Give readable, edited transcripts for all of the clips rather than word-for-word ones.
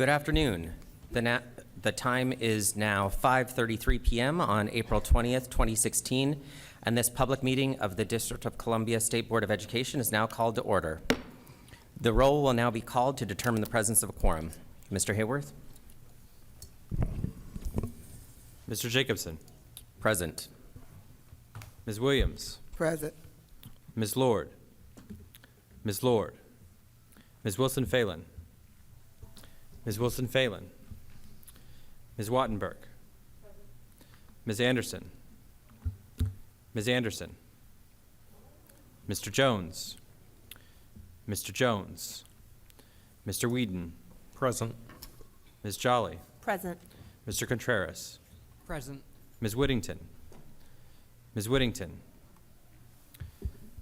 Good afternoon. The time is now 5:33 p.m. on April 20th, 2016, and this public meeting of the District of Columbia State Board of Education is now called to order. The roll will now be called to determine the presence of a quorum. Mr. Hayworth? Mr. Jacobson? Present. Ms. Williams? Present. Ms. Lord? Ms. Lord? Ms. Wilson-Phelan? Ms. Wilson-Phelan? Ms. Wattenberg? Ms. Anderson? Ms. Anderson? Mr. Jones? Mr. Jones? Mr. Whedon? Present. Ms. Jolly? Present. Mr. Contreras? Present. Ms. Whittington? Ms. Whittington?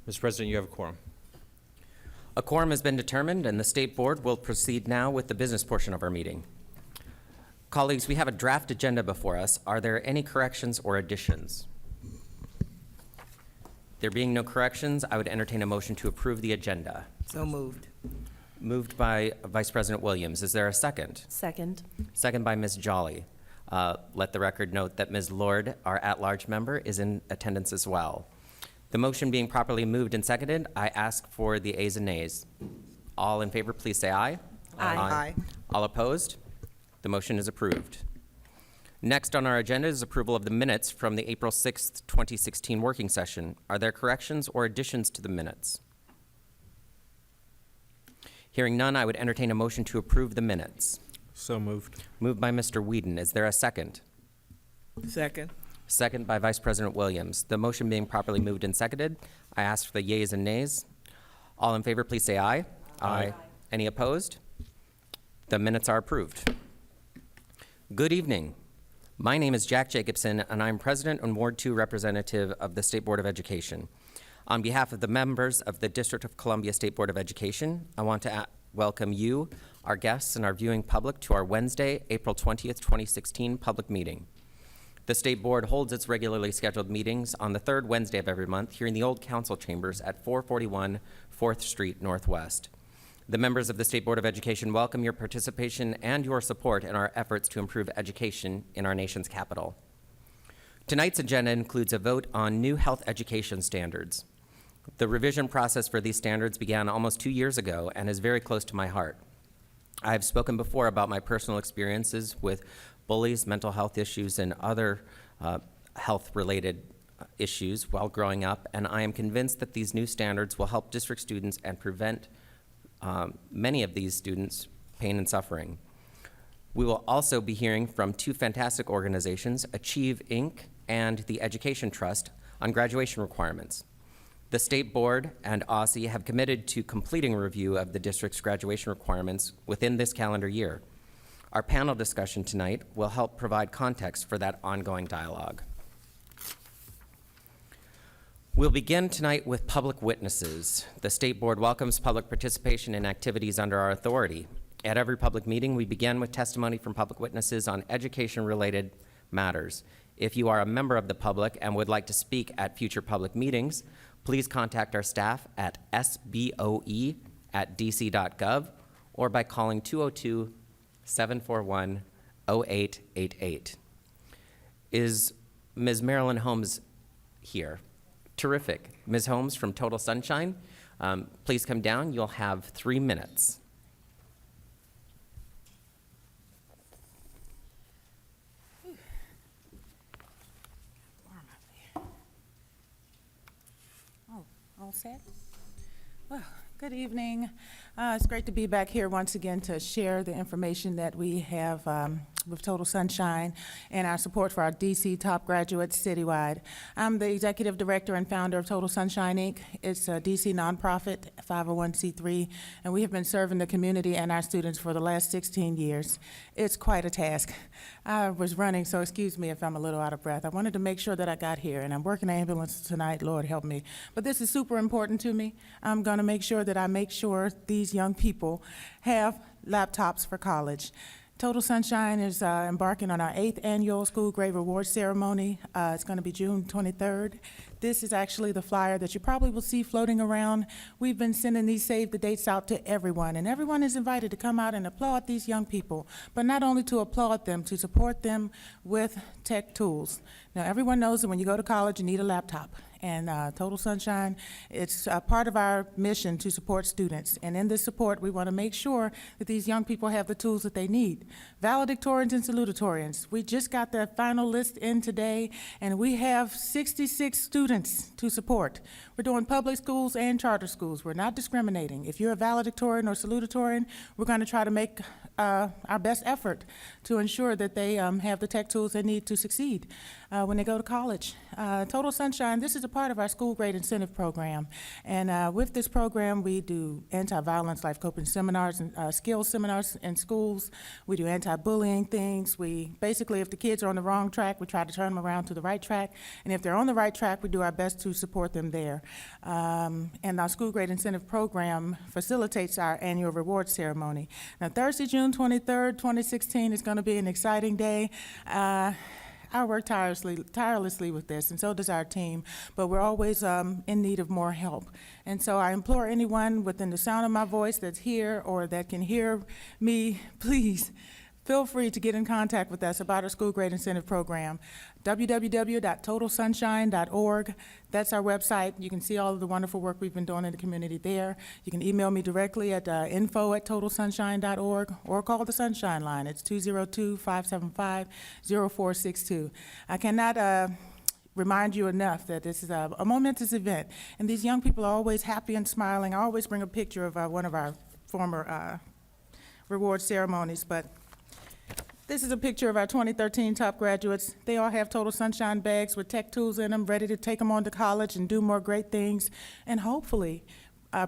Mr. President, you have a quorum. A quorum has been determined, and the State Board will proceed now with the business portion of our meeting. Colleagues, we have a draft agenda before us. Are there any corrections or additions? There being no corrections, I would entertain a motion to approve the agenda. So moved. Moved by Vice President Williams. Is there a second? Second. Second by Ms. Jolly. Let the record note that Ms. Lord, our at-large member, is in attendance as well. The motion being properly moved and seconded, I ask for the ayes and nays. All in favor, please say aye. Aye. Aye. All opposed? The motion is approved. Next on our agenda is approval of the minutes from the April 6th, 2016 working session. Are there corrections or additions to the minutes? Hearing none, I would entertain a motion to approve the minutes. So moved. Moved by Mr. Whedon. Is there a second? Second. Second by Vice President Williams. The motion being properly moved and seconded, I ask for the yeas and nays. All in favor, please say aye. Aye. Any opposed? The minutes are approved. Good evening. My name is Jack Jacobson, and I'm President and Ward 2 Representative of the State Board of Education. On behalf of the members of the District of Columbia State Board of Education, I want to welcome you, our guests, and our viewing public to our Wednesday, April 20th, 2016 public meeting. The State Board holds its regularly scheduled meetings on the third Wednesday of every month here in the old council chambers at 441 4th Street Northwest. The members of the State Board of Education welcome your participation and your support in our efforts to improve education in our nation's capital. Tonight's agenda includes a vote on new health education standards. The revision process for these standards began almost 2 years ago and is very close to my heart. I have spoken before about my personal experiences with bullies, mental health issues, and other health-related issues while growing up, and I am convinced that these new standards will help district students and prevent many of these students' pain and suffering. We will also be hearing from two fantastic organizations, Achieve, Inc. and the Education Trust, on graduation requirements. The State Board and OSSE have committed to completing a review of the district's graduation requirements within this calendar year. Our panel discussion tonight will help provide context for that ongoing dialogue. We'll begin tonight with public witnesses. The State Board welcomes public participation in activities under our authority. At every public meeting, we begin with testimony from public witnesses on education-related matters. If you are a member of the public and would like to speak at future public meetings, please contact our staff at SBOE@dc.gov or by calling 202-741-0888. Is Ms. Marilyn Holmes here? Terrific. Ms. Holmes from Total Sunshine, please come down. You'll have 3 minutes. All set? Well, good evening. It's great to be back here once again to share the information that we have with Total Sunshine and our support for our DC top graduates citywide. I'm the executive director and founder of Total Sunshine, Inc. It's a DC nonprofit, 501c3, and we have been serving the community and our students for the last 16 years. It's quite a task. I was running, so excuse me if I'm a little out of breath. I wanted to make sure that I got here, and I'm working an ambulance tonight, Lord help me. But this is super important to me. I'm gonna make sure that I make sure these young people have laptops for college. Total Sunshine is embarking on our 8th annual school grade reward ceremony. It's going to be June 23rd This is actually the flyer that you probably will see floating around. We've been sending these save the dates out to everyone, and everyone is invited to come out and applaud these young people, but not only to applaud them, to support them with tech tools. Now, everyone knows that when you go to college, you need a laptop. And Total Sunshine, it's part of our mission to support students. And in this support, we want to make sure that these young people have the tools that they need. Valedictorians and salutatorians, we just got the final list in today, and we have 66 students to support. We're doing public schools and charter schools. We're not discriminating. If you're a valedictorian or salutatorian, we're going to try to make our best effort to ensure that they have the tech tools they need to succeed when they go to college. Total Sunshine, this is a part of our school grade incentive program. And with this program, we do anti-violence life coping seminars and skills seminars in schools. We do anti-bullying things. We basically, if the kids are on the wrong track, we try to turn them around to the right track. And if they're on the right track, we do our best to support them there. And our school grade incentive program facilitates our annual reward ceremony. Now, Thursday, June 23rd, 2016 is going to be an exciting day. I work tirelessly with this, and so does our team, but we're always in need of more help. And so I implore anyone within the sound of my voice that's here or that can hear me, please feel free to get in contact with us about our school grade incentive program. www.totalsunshine.org. That's our website. You can see all of the wonderful work we've been doing in the community there. You can email me directly at info@totalsunshine.org or call the Sunshine Line. It's 202-575-0462. I cannot remind you enough that this is a momentous event, and these young people are always happy and smiling. I always bring a picture of one of our former reward ceremonies, but this is a picture of our 2013 top graduates. They all have Total Sunshine bags with tech tools in them, ready to take them on to college and do more great things, and hopefully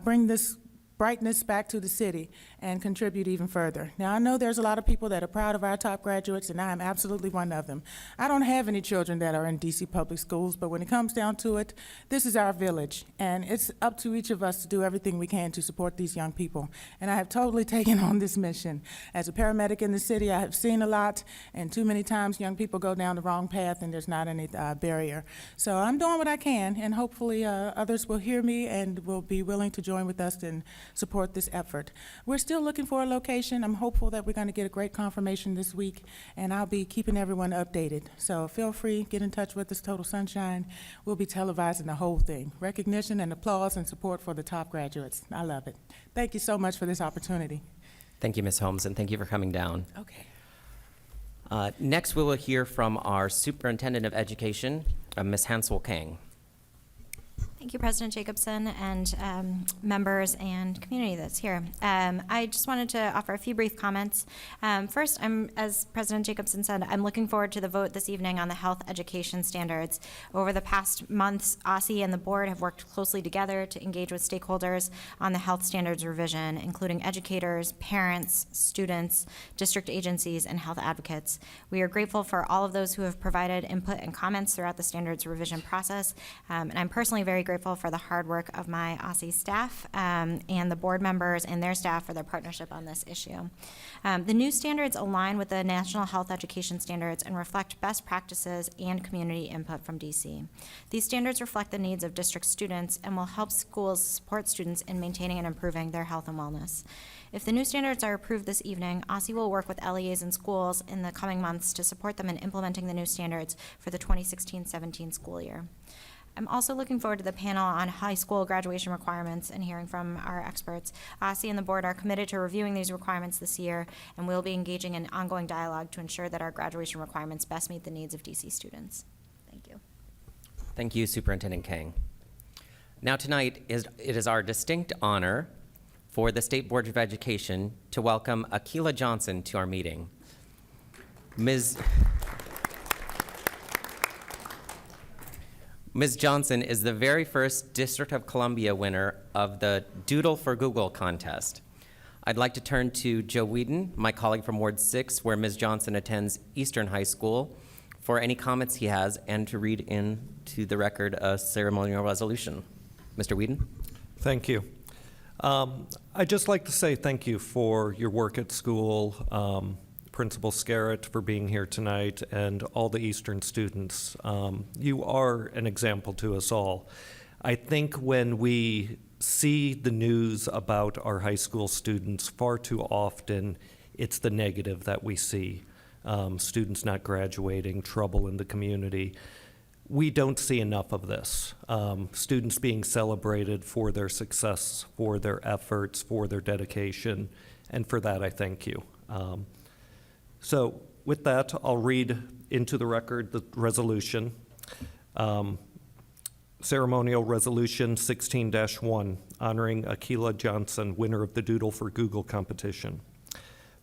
bring this brightness back to the city and contribute even further. Now, I know there's a lot of people that are proud of our top graduates, and I am absolutely one of them. I don't have any children that are in DC public schools, but when it comes down to it, this is our village, and it's up to each of us to do everything we can to support these young people. And I have totally taken on this mission. As a paramedic in the city, I have seen a lot, and too many times young people go down the wrong path and there's not any barrier. So I'm doing what I can, and hopefully others will hear me and will be willing to join with us and support this effort. We're still looking for a location. I'm hopeful that we're going to get a great confirmation this week, and I'll be keeping everyone updated. So feel free, get in touch with us, Total Sunshine. We'll be televising the whole thing. Recognition and applause and support for the top graduates. I love it. Thank you so much for this opportunity. Thank you, Ms. Holmes, and thank you for coming down. Okay. Next, we will hear from our Superintendent of Education, Ms. Hansel Kang. Thank you, President Jacobson, and members and community that's here. I just wanted to offer a few brief comments. First, as President Jacobson said, I'm looking forward to the vote this evening on the health education standards. Over the past months, OSSI and the board have worked closely together to engage with stakeholders on the health standards revision, including educators, parents, students, district agencies, and health advocates. We are grateful for all of those who have provided input and comments throughout the standards revision process, and I'm personally very grateful for the hard work of my OSSI staff and the board members and their staff for their partnership on this issue. The new standards align with the National Health Education Standards and reflect best practices and community input from DC. These standards reflect the needs of district students and will help schools support students in maintaining and improving their health and wellness. If the new standards are approved this evening, OSSI will work with LEAs and schools in the coming months to support them in implementing the new standards for the 2016-17 school year. I'm also looking forward to the panel on high school graduation requirements and hearing from our experts. OSSI and the board are committed to reviewing these requirements this year, and we'll be engaging in ongoing dialogue to ensure that our graduation requirements best meet the needs of DC students. Thank you. Thank you, Superintendent Kang. Now tonight, it is our distinct honor for the State Board of Education to welcome Akilah Johnson to our meeting. Ms. Johnson is the very first District of Columbia winner of the Doodle for Google contest. I'd like to turn to Joe Whedon, my colleague from Ward 6, where Ms. Johnson attends Eastern High School, for any comments he has and to read into the record a ceremonial resolution. Mr. Whedon? Thank you. I'd just like to say thank you for your work at school. Principal Scarrett for being here tonight, and all the Eastern students. You are an example to us all. I think when we see the news about our high school students, far too often it's the negative that we see. Students not graduating, trouble in the community. We don't see enough of this. Students being celebrated for their success, for their efforts, for their dedication, and for that I thank you. So with that, I'll read into the record the resolution. Ceremonial Resolution 16-1, honoring Akilah Johnson, winner of the Doodle for Google competition.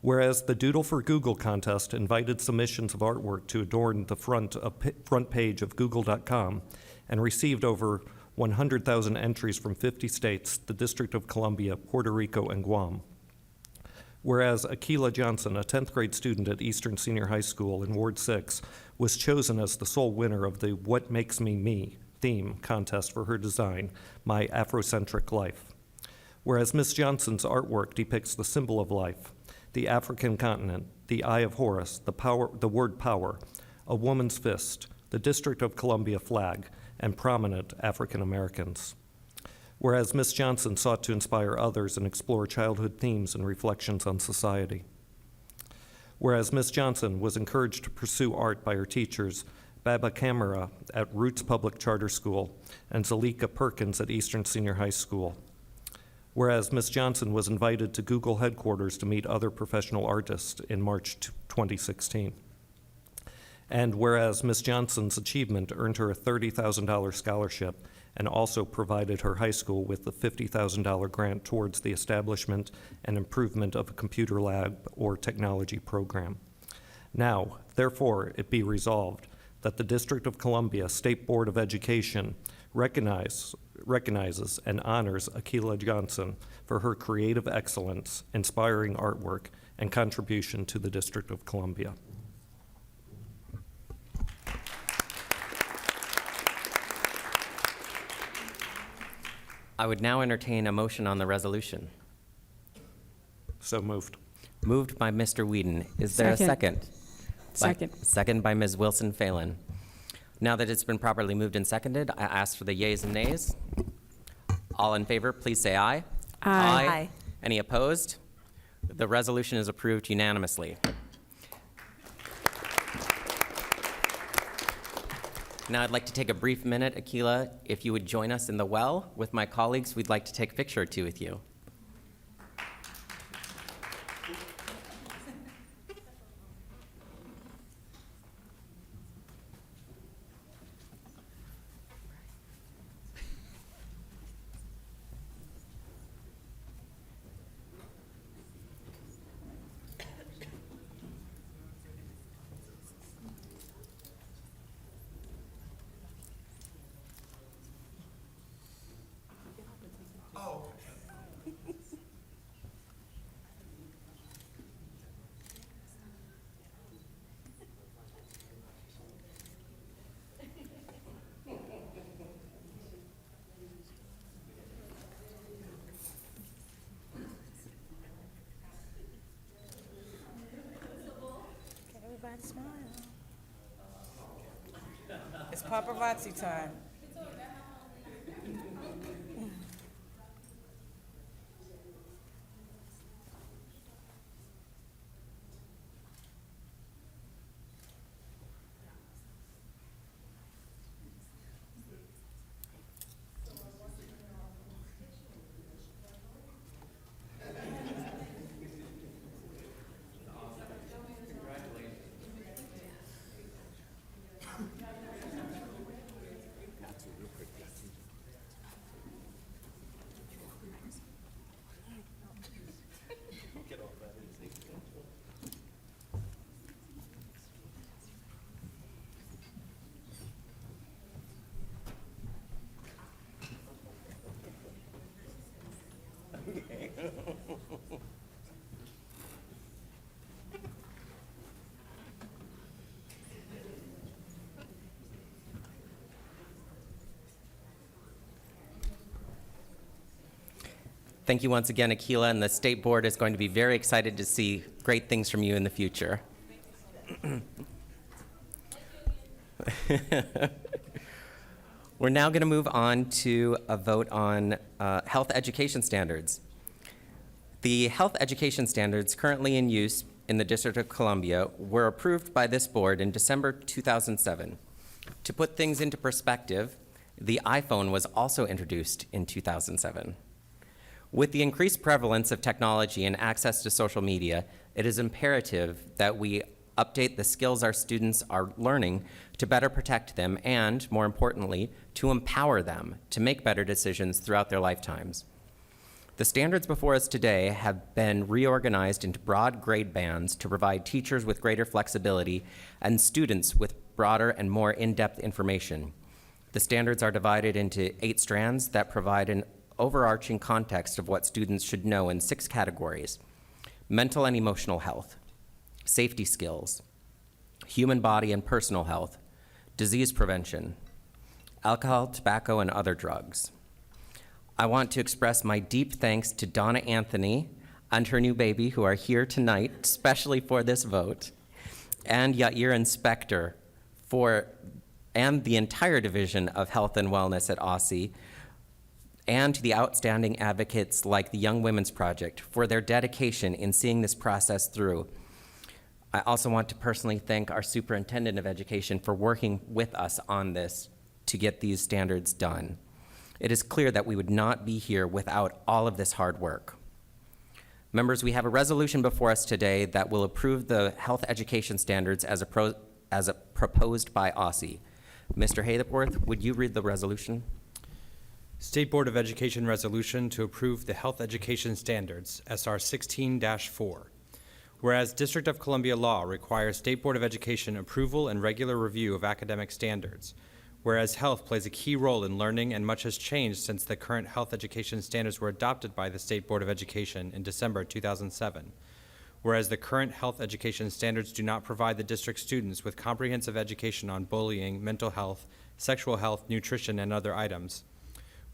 Whereas the Doodle for Google contest invited submissions of artwork to adorn the front page of Google.com and received over 100,000 entries from 50 states, the District of Columbia, Puerto Rico, and Guam. Whereas Akilah Johnson, a 10th grade student at Eastern Senior High School in Ward 6, was chosen as the sole winner of the What Makes Me Me theme contest for her design, My Afrocentric Life. Whereas Miss Johnson's artwork depicts the symbol of life, the African continent, the Eye of Horus, the word power, a woman's fist, the District of Columbia flag, and prominent African Americans. Whereas Miss Johnson sought to inspire others and explore childhood themes and reflections on society. Whereas Miss Johnson was encouraged to pursue art by her teachers, Baba Camara at Roots Public Charter School and Zalika Perkins at Eastern Senior High School. Whereas Miss Johnson was invited to Google headquarters to meet other professional artists in March 2016. And whereas Miss Johnson's achievement earned her a $30,000 scholarship and also provided her high school with a $50,000 grant towards the establishment and improvement of a computer lab or technology program. Now, therefore, it be resolved that the District of Columbia State Board of Education recognizes and honors Akilah Johnson for her creative excellence, inspiring artwork, and contribution to the District of Columbia. I would now entertain a motion on the resolution. So moved. Moved by Mr. Whedon. Is there a second? Second. Second by Ms. Wilson Phelan. Now that it's been properly moved and seconded, I ask for the yeas and nays. All in favor, please say aye. Aye. Any opposed? The resolution is approved unanimously. Now I'd like to take a brief minute, Akilah, if you would join us in the well with my colleagues, we'd like to take a picture or two with you. Everybody smile. It's paparazzi time. Thank you once again, Akilah, and the State Board is going to be very excited to see great things from you in the future. We're now going to move on to a vote on health education standards. The health education standards currently in use in the District of Columbia were approved by this board in December 2007. To put things into perspective, the iPhone was also introduced in 2007. With the increased prevalence of technology and access to social media, it is imperative that we update the skills our students are learning to better protect them and, more importantly, to empower them to make better decisions throughout their lifetimes. The standards before us today have been reorganized into broad grade bands to provide teachers with greater flexibility and students with broader and more in-depth information. The standards are divided into 8 strands that provide an overarching context of what students should know in 6 categories: mental and emotional health, safety skills, human body and personal health, disease prevention, alcohol, tobacco, and other drugs. I want to express my deep thanks to Donna Anthony and her new baby who are here tonight, especially for this vote, and Yair Inspector and the entire Division of Health and Wellness at OSSI, and to the outstanding advocates like the Young Women's Project for their dedication in seeing this process through. I also want to personally thank our Superintendent of Education for working with us on this to get these standards done. It is clear that we would not be here without all of this hard work. Members, we have a resolution before us today that will approve the health education standards as proposed by OSSI. Mr. Hayworth, would you read the resolution? State Board of Education Resolution to approve the Health Education Standards, SR 16-4. Whereas District of Columbia law requires State Board of Education approval and regular review of academic standards. Whereas health plays a key role in learning and much has changed since the current health education standards were adopted by the State Board of Education in December 2007. Whereas the current health education standards do not provide the district students with comprehensive education on bullying, mental health, sexual health, nutrition, and other items.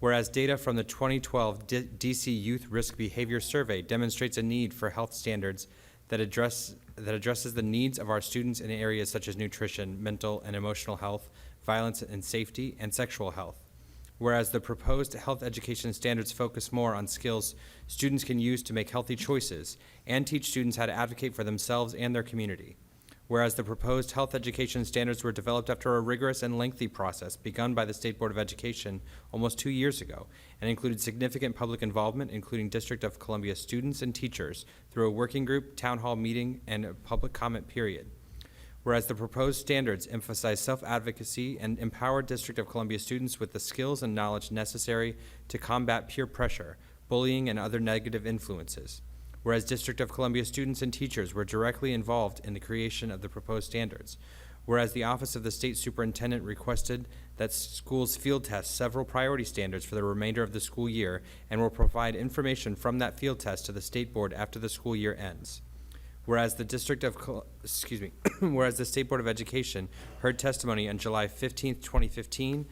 Whereas data from the 2012 DC Youth Risk Behavior Survey demonstrates a need for health standards that addresses the needs of our students in areas such as nutrition, mental and emotional health, violence and safety, and sexual health. Whereas the proposed health education standards focus more on skills students can use to make healthy choices and teach students how to advocate for themselves and their community. Whereas the proposed health education standards were developed after a rigorous and lengthy process begun by the State Board of Education almost 2 years ago and included significant public involvement, including District of Columbia students and teachers through a working group, town hall meeting, and a public comment period. Whereas the proposed standards emphasize self-advocacy and empower District of Columbia students with the skills and knowledge necessary to combat peer pressure, bullying, and other negative influences. Whereas District of Columbia students and teachers were directly involved in the creation of the proposed standards. Whereas the Office of the State Superintendent requested that schools field test several priority standards for the remainder of the school year and will provide information from that field test to the State Board after the school year ends. Whereas the whereas the State Board of Education heard testimony on July 15th, 2015,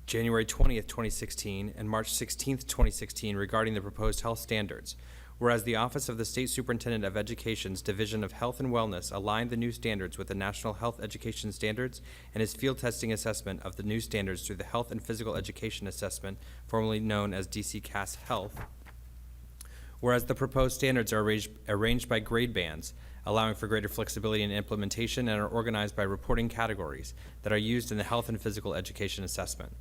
January 20th, 2016, and March 16th, 2016 regarding the proposed health standards. Whereas the Office of the State Superintendent of Education's Division of Health and Wellness aligned the new standards with the National Health Education Standards and is field testing assessment of the new standards through the Health and Physical Education Assessment, formerly known as DC-CAS Health. Whereas the proposed standards are arranged by grade bands, allowing for greater flexibility in implementation and are organized by reporting categories that are used in the health and physical education assessment.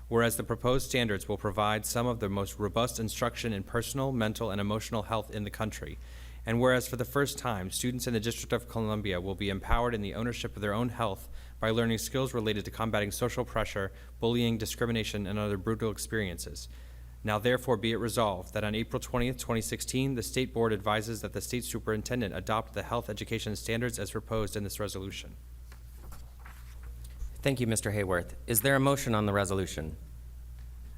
Whereas the proposed standards will provide some of the most robust instruction in personal, mental, and emotional health in the country. And whereas for the first time, students in the District of Columbia will be empowered in the ownership of their own health by learning skills related to combating social pressure, bullying, discrimination, and other brutal experiences. Now therefore be it resolved that on April 20th, 2016, the State Board advises that the State Superintendent adopt the health education standards as proposed in this resolution. Thank you, Mr. Hayworth. Is there a motion on the resolution?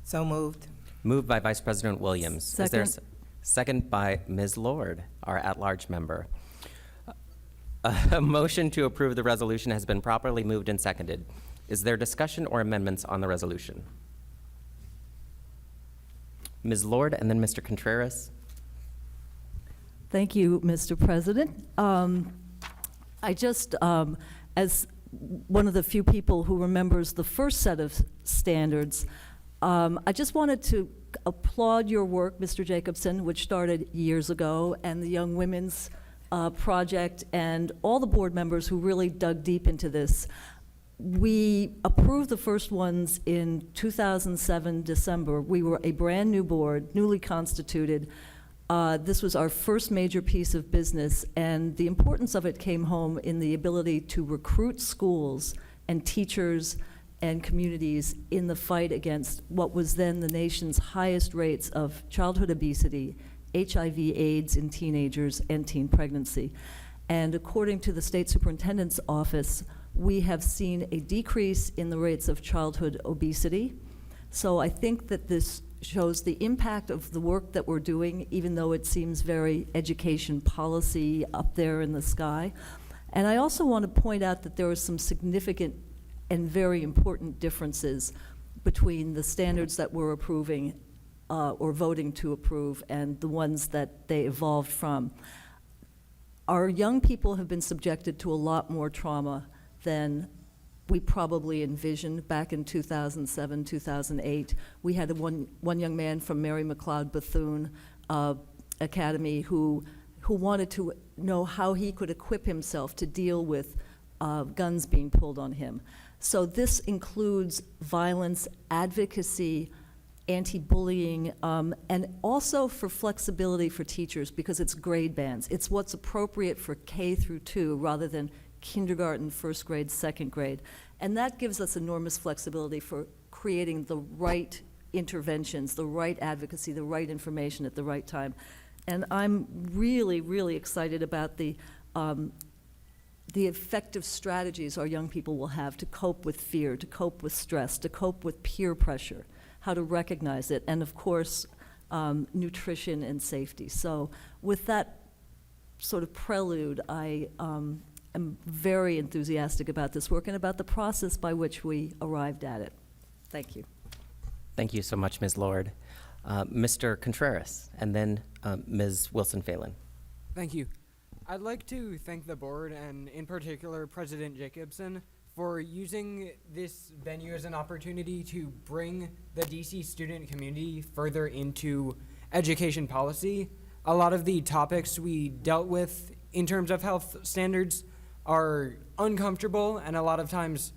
So moved. Moved by Vice President Williams. Is there a Second. second by Ms. Lord, our at-large member? A motion to approve the resolution has been properly moved and seconded. Is there discussion or amendments on the resolution? Ms. Lord, and then Mr. Contreras. Thank you, Mr. President. I just, as one of the few people who remembers the first set of standards, I just wanted to applaud your work, Mr. Jacobson, which started years ago, and the Young Women's Project, and all the board members who really dug deep into this. We approved the first ones in 2007, December. We were a brand new board, newly constituted. This was our first major piece of business, and the importance of it came home in the ability to recruit schools and teachers and communities in the fight against what was then the nation's highest rates of childhood obesity, HIV/AIDS in teenagers, and teen pregnancy. And according to the State Superintendent's Office, we have seen a decrease in the rates of childhood obesity. So I think that this shows the impact of the work that we're doing, even though it seems very education policy up there in the sky. And I also want to point out that there are some significant and very important differences between the standards that we're approving or voting to approve and the ones that they evolved from. Our young people have been subjected to a lot more trauma than we probably envisioned back in 2007, 2008. We had one young man from Mary McLeod Bethune Academy who wanted to know how he could equip himself to deal with guns being pulled on him. So this includes violence, advocacy, anti-bullying, and also for flexibility for teachers because it's grade bands. It's what's appropriate for K through 2 rather than kindergarten, first grade, second grade. And that gives us enormous flexibility for creating the right interventions, the right advocacy, the right information at the right time. And I'm really, really excited about the effective strategies our young people will have to cope with fear, to cope with stress, to cope with peer pressure, how to recognize it, and of course, nutrition and safety. So with that sort of prelude, I am very enthusiastic about this work and about the process by which we arrived at it. Thank you. Thank you so much, Ms. Lord. Mr. Contreras, and then Ms. Wilson-Phelan. Thank you. I'd like to thank the board and in particular President Jacobson for using this venue as an opportunity to bring the DC student community further into education policy. A lot of the topics we dealt with in terms of health standards are uncomfortable, and a lot of times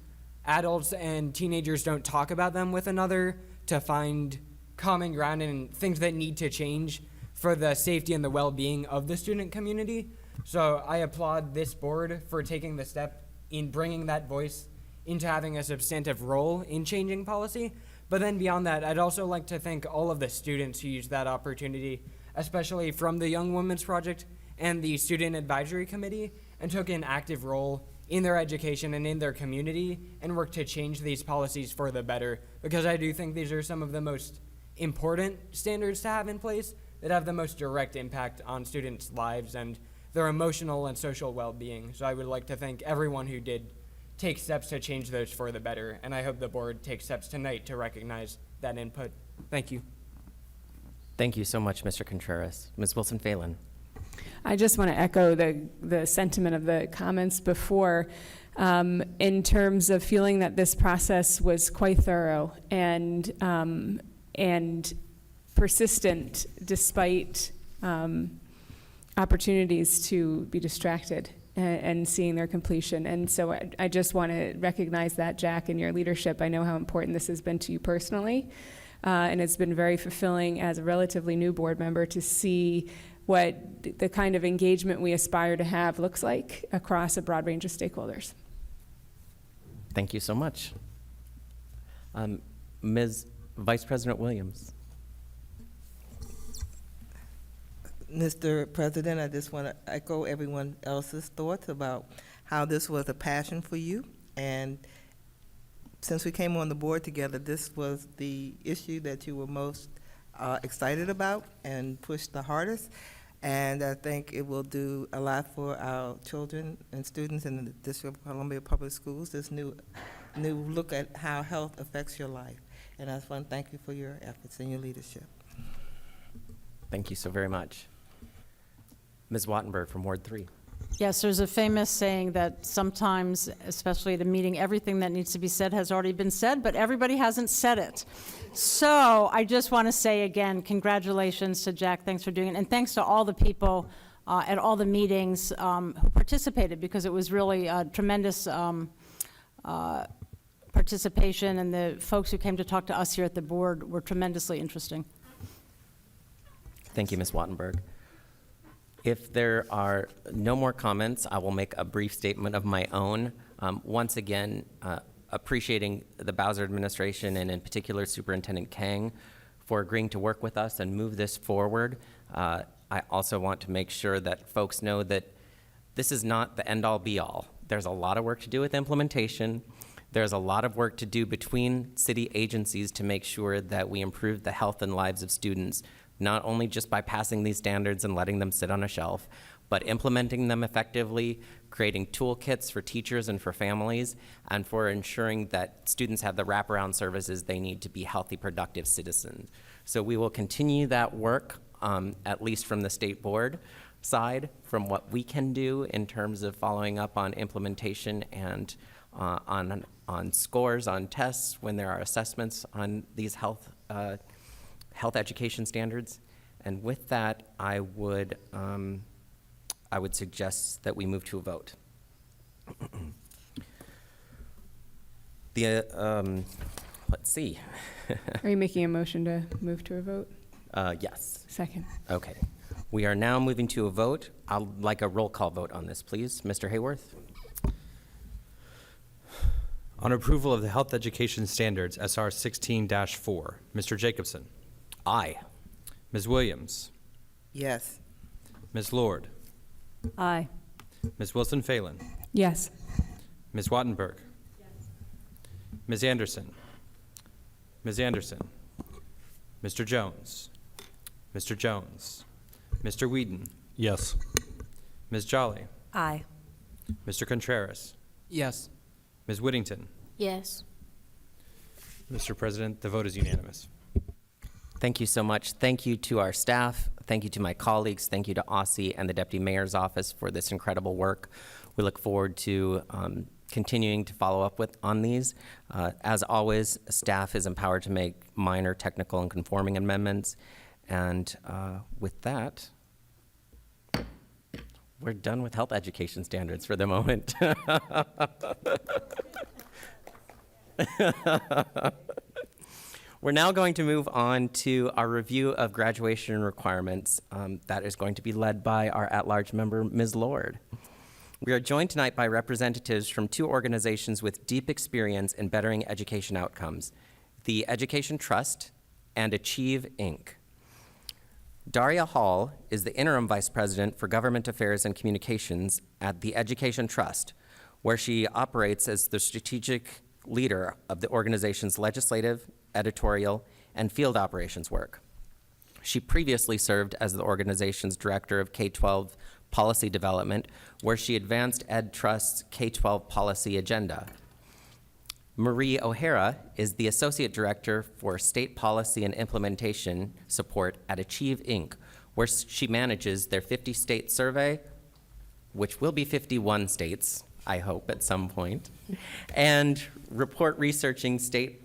adults and teenagers don't talk about them with another to find common ground and things that need to change for the safety and the well-being of the student community. So I applaud this board for taking the step in bringing that voice into having a substantive role in changing policy. But then beyond that, I'd also like to thank all of the students who used that opportunity, especially from the Young Women's Project and the Student Advisory Committee, and took an active role in their education and in their community and worked to change these policies for the better, because I do think these are some of the most important standards to have in place that have the most direct impact on students' lives and their emotional and social well-being. So I would like to thank everyone who did take steps to change those for the better, and I hope the board takes steps tonight to recognize that input. Thank you. Thank you so much, Mr. Contreras. Ms. Wilson-Phelan. I just want to echo the sentiment of the comments before in terms of feeling that this process was quite thorough and persistent despite opportunities to be distracted and seeing their completion. And so I just want to recognize that, Jack, and your leadership. I know how important this has been to you personally, and it's been very fulfilling as a relatively new board member to see what the kind of engagement we aspire to have looks like across a broad range of stakeholders. Thank you so much. Ms. Vice President Williams. Mr. President, I just want to echo everyone else's thoughts about how this was a passion for you. And since we came on the board together, this was the issue that you were most excited about and pushed the hardest. And I think it will do a lot for our children and students in the District of Columbia Public Schools, this new look at how health affects your life. And I just want to thank you for your efforts and your leadership. Thank you so very much. Ms. Wattenberg from Ward 3. Yes, there's a famous saying that sometimes, especially at a meeting, everything that needs to be said has already been said, but everybody hasn't said it. So I just want to say again, congratulations to Jack. Thanks for doing it. And thanks to all the people at all the meetings who participated, because it was really a tremendous participation, and the folks who came to talk to us here at the board were tremendously interesting. Thank you, Ms. Wattenberg. If there are no more comments, I will make a brief statement of my own. Once again, appreciating the Bowser administration, and in particular Superintendent Kang, for agreeing to work with us and move this forward. I also want to make sure that folks know that this is not the end-all be-all. There's a lot of work to do with implementation. There's a lot of work to do between city agencies to make sure that we improve the health and lives of students, not only just by passing these standards and letting them sit on a shelf, but implementing them effectively, creating toolkits for teachers and for families, and for ensuring that students have the wraparound services they need to be healthy, productive citizens. So we will continue that work, at least from the state board side, from what we can do in terms of following up on implementation and on scores, on tests, when there are assessments on these health education standards. And with that, I would suggest that we move to a vote. Let's see. Are you making a motion to move to a vote? Yes. Second. Okay. We are now moving to a vote. I'd like a roll call vote on this, please. Mr. Hayworth? On approval of the health education standards, SR 16-4, Mr. Jacobson. Aye. Ms. Williams. Yes. Ms. Lord. Aye. Ms. Wilson-Phelan. Yes. Ms. Wattenberg. Ms. Anderson. Ms. Anderson. Mr. Jones. Mr. Jones. Mr. Whedon. Yes. Ms. Jolly. Aye. Mr. Contreras. Yes. Ms. Whittington. Yes. Mr. President, the vote is unanimous. Thank you so much. Thank you to our staff. Thank you to my colleagues. Thank you to OSSI and the Deputy Mayor's Office for this incredible work. We look forward to continuing to follow up on these. As always, staff is empowered to make minor technical and conforming amendments. And with that, we're done with health education standards for the moment. We're now going to move on to our review of graduation requirements. That is going to be led by our at-large member, Ms. Lord. We are joined tonight by representatives from two organizations with deep experience in bettering education outcomes, the Education Trust and Achieve, Inc. Daria Hall is the Interim Vice President for Government Affairs and Communications at the Education Trust, where she operates as the strategic leader of the organization's legislative, editorial, and field operations work. She previously served as the organization's director of K-12 policy development, where she advanced Ed Trust's K-12 policy agenda. Marie O'Hara is the associate director for state policy and implementation support at Achieve, Inc., where she manages their 50-state survey, which will be 51 states, I hope, at some point, and report researching state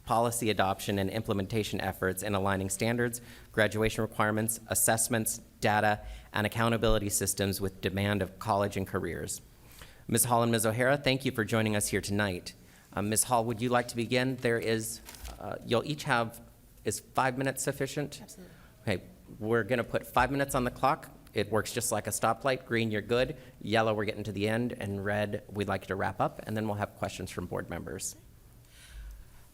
policy adoption and implementation efforts in aligning standards, graduation requirements, assessments, data, and accountability systems with demand of college and careers. Ms. Hall and Ms. O'Hara, thank you for joining us here tonight. Ms. Hall, would you like to begin? There is, you'll each have, is 5 minutes sufficient? Absolutely. Okay, we're gonna put 5 minutes on the clock. It works just like a stoplight. Green, you're good. Yellow, we're getting to the end. And red, we'd like you to wrap up. And then we'll have questions from board members.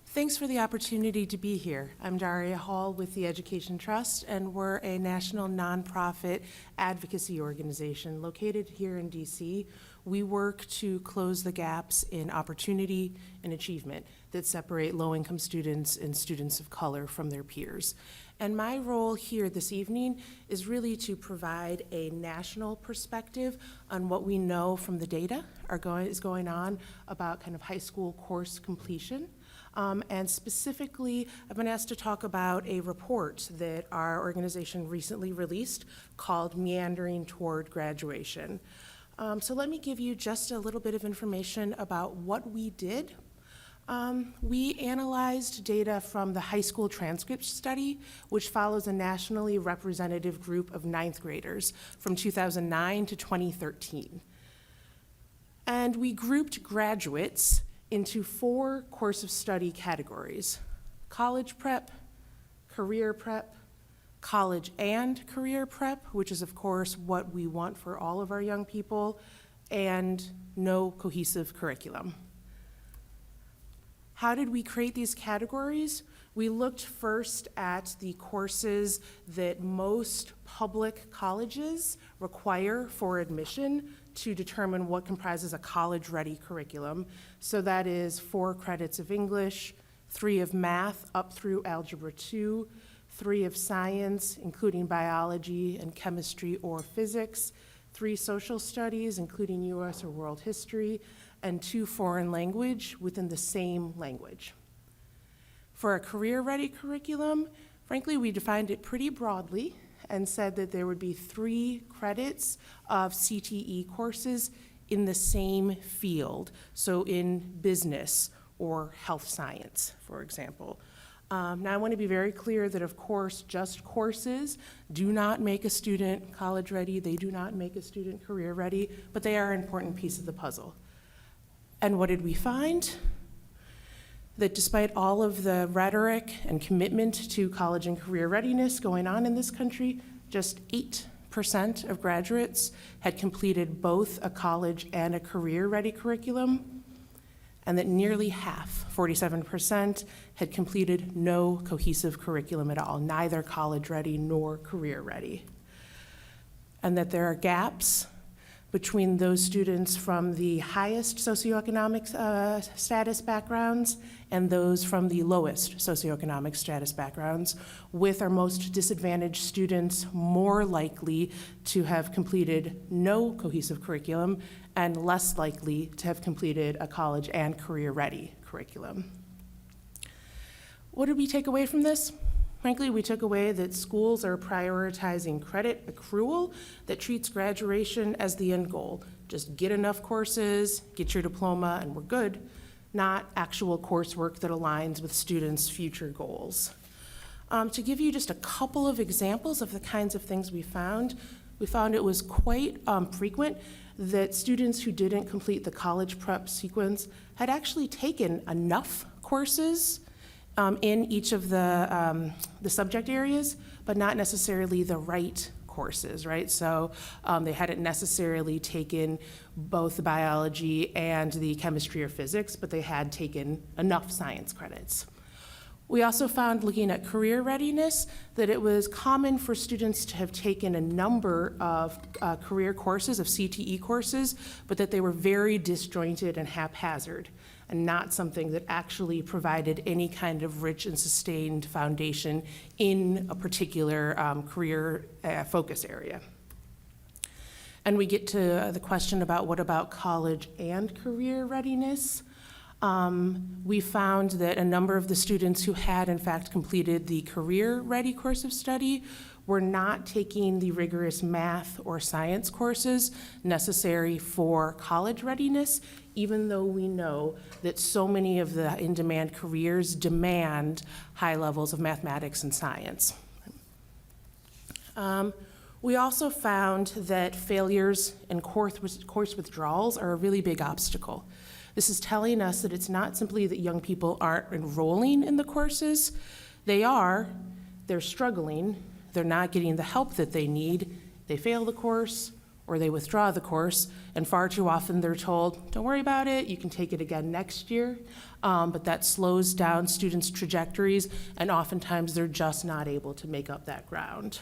Thanks for the opportunity to be here. I'm Daria Hall with the Education Trust, and we're a national nonprofit advocacy organization located here in DC. We work to close the gaps in opportunity and achievement that separate low-income students and students of color from their peers. And my role here this evening is really to provide a national perspective on what we know from the data is going on about kind of high school course completion. And specifically, I've been asked to talk about a report that our organization recently released called Meandering Toward Graduation. So let me give you just a little bit of information about what we did. We analyzed data from the high school transcript study, which follows a nationally representative group of ninth graders from 2009 to 2013. And we grouped graduates into 4 course of study categories: college prep, career prep, college and career prep, which is of course what we want for all of our young people, and no cohesive curriculum. How did we create these categories? We looked first at the courses that most public colleges require for admission to determine what comprises a college-ready curriculum. So that is 4 credits of English, 3 of math up through Algebra 2, 3 of science, including biology and chemistry or physics, 3 social studies, including US or world history, and 2 foreign language within the same language. For a career-ready curriculum, frankly, we defined it pretty broadly and said that there would be 3 credits of CTE courses in the same field, so in business or health science, for example. Now, I want to be very clear that, of course, just courses do not make a student college-ready, they do not make a student career-ready, but they are an important piece of the puzzle. And what did we find? That despite all of the rhetoric and commitment to college and career readiness going on in this country, just 8% of graduates had completed both a college and a career-ready curriculum, and that nearly half, 47%, had completed no cohesive curriculum at all, neither college-ready nor career-ready. And that there are gaps between those students from the highest socioeconomic status backgrounds and those from the lowest socioeconomic status backgrounds, with our most disadvantaged students more likely to have completed no cohesive curriculum and less likely to have completed a college and career-ready curriculum. What did we take away from this? Frankly, we took away that schools are prioritizing credit accrual that treats graduation as the end goal. Just get enough courses, get your diploma, and we're good, not actual coursework that aligns with students' future goals. To give you just a couple of examples of the kinds of things we found it was quite frequent that students who didn't complete the college prep sequence had actually taken enough courses in each of the subject areas, but not necessarily the right courses, right? So they hadn't necessarily taken both the biology and the chemistry or physics, but they had taken enough science credits. We also found, looking at career readiness, that it was common for students to have taken a number of career courses, of CTE courses, but that they were very disjointed and haphazard, and not something that actually provided any kind of rich and sustained foundation in a particular career focus area. And we get to the question about what about college and career readiness? We found that a number of the students who had in fact completed the career-ready course of study were not taking the rigorous math or science courses necessary for college readiness, even though we know that so many of the in-demand careers demand high levels of mathematics and science. We also found that failures and course withdrawals are a really big obstacle. This is telling us that it's not simply that young people aren't enrolling in the courses. They're struggling, they're not getting the help that they need, they fail the course, or they withdraw the course, and far too often they're told, don't worry about it, you can take it again next year, but that slows down students' trajectories, and oftentimes they're just not able to make up that ground.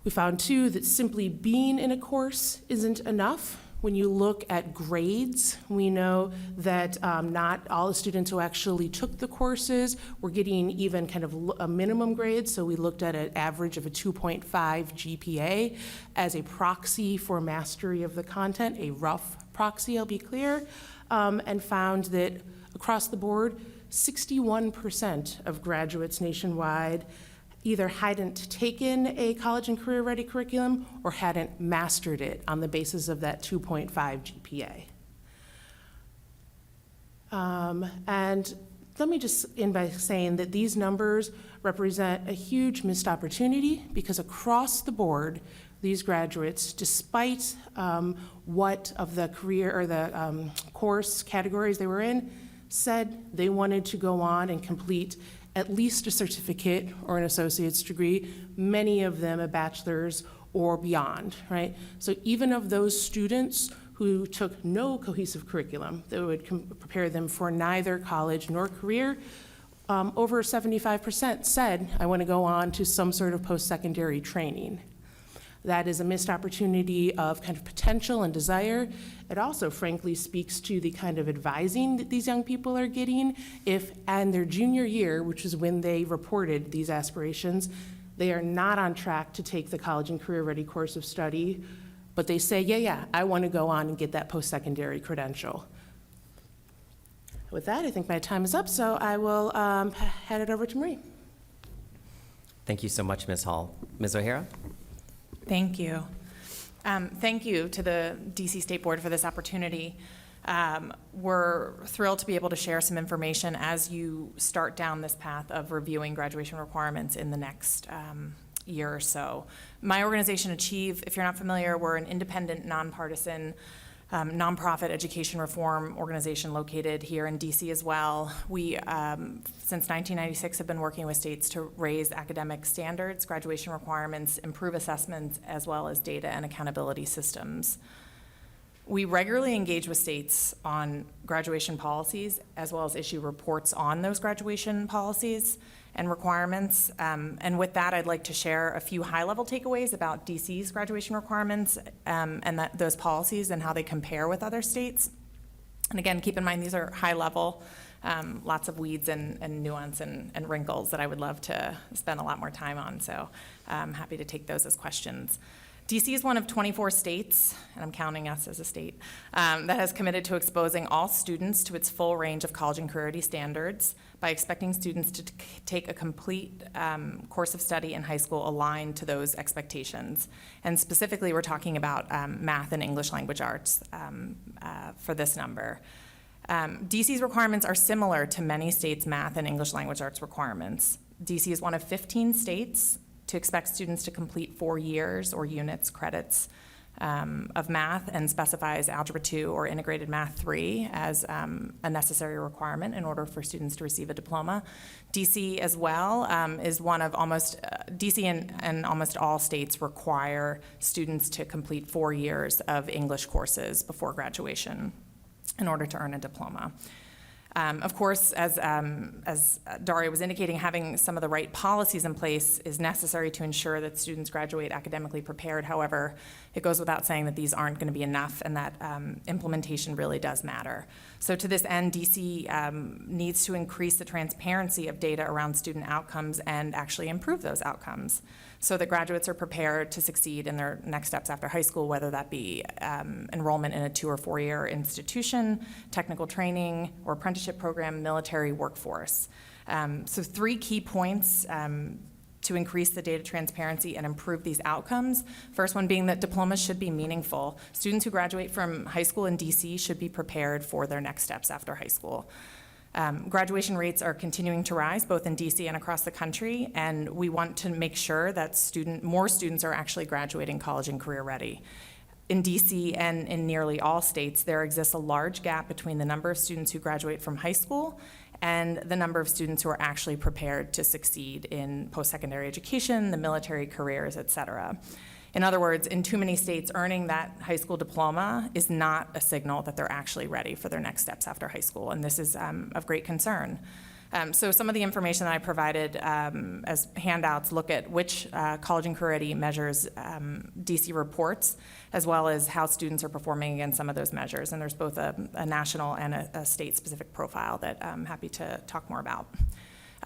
We found too that simply being in a course isn't enough. When you look at grades, we know that not all the students who actually took the courses were getting even kind of a minimum grade, so we looked at an average of a 2.5 GPA as a proxy for mastery of the content, a rough proxy, I'll be clear, and found that across the board, 61% of graduates nationwide either hadn't taken a college and career-ready curriculum or hadn't mastered it on the basis of that 2.5 GPA. And let me just end by saying that these numbers represent a huge missed opportunity because across the board, these graduates, despite what of the career or the course categories they were in, said they wanted to go on and complete at least a certificate or an associate's degree, many of them a bachelor's or beyond, right? So even of those students who took no cohesive curriculum that would prepare them for neither college nor career, over 75% said, I want to go on to some sort of post-secondary training. That is a missed opportunity of kind of potential and desire. It also, frankly, speaks to the kind of advising that these young people are getting if, in their junior year, which is when they reported these aspirations, they are not on track to take the college and career-ready course of study, but they say, yeah, I want to go on and get that post-secondary credential. With that, I think my time is up, so I will hand it over to Marie. Thank you so much, Ms. Hall. Ms. O'Hara? Thank you. Thank you to the DC State Board for this opportunity. We're thrilled to be able to share some information as you start down this path of reviewing graduation requirements in the next year or so. My organization, Achieve, if you're not familiar, we're an independent, nonpartisan, nonprofit education reform organization located here in DC as well. We, since 1996, have been working with states to raise academic standards, graduation requirements, improve assessments, as well as data and accountability systems. We regularly engage with states on graduation policies, as well as issue reports on those graduation policies and requirements. And with that, I'd like to share a few high-level takeaways about DC's graduation requirements and those policies and how they compare with other states. And again, keep in mind, these are high-level, lots of weeds and nuance and wrinkles that I would love to spend a lot more time on, so I'm happy to take those as questions. DC is one of 24 states, and I'm counting us as a state, that has committed to exposing all students to its full range of college and career-ready standards by expecting students to take a complete course of study in high school aligned to those expectations. And specifically, we're talking about math and English language arts for this number. DC's requirements are similar to many states' math and English language arts requirements. DC is one of 15 states to expect students to complete 4 years or units, credits of math, and specifies Algebra 2 or Integrated Math 3 as a necessary requirement in order for students to receive a diploma. DC as well is one of DC and almost all states require students to complete 4 years of English courses before graduation in order to earn a diploma. Of course, as Daria was indicating, having some of the right policies in place is necessary to ensure that students graduate academically prepared. However, it goes without saying that these aren't going to be enough and that implementation really does matter. So to this end, DC needs to increase the transparency of data around student outcomes and actually improve those outcomes so that graduates are prepared to succeed in their next steps after high school, whether that be enrollment in a 2 or 4 year institution, technical training or apprenticeship program, military workforce. So 3 key points to increase the data transparency and improve these outcomes. First one being that diplomas should be meaningful. Students who graduate from high school in DC should be prepared for their next steps after high school. Graduation rates are continuing to rise both in DC and across the country, and we want to make sure that more students are actually graduating college and career ready. In DC and in nearly all states, there exists a large gap between the number of students who graduate from high school and the number of students who are actually prepared to succeed in post-secondary education, the military careers, et cetera. In other words, in too many states, earning that high school diploma is not a signal that they're actually ready for their next steps after high school, and this is of great concern. So some of the information that I provided as handouts look at which college and career ready measures DC reports, as well as how students are performing against some of those measures. And there's both a national and a state-specific profile that I'm happy to talk more about.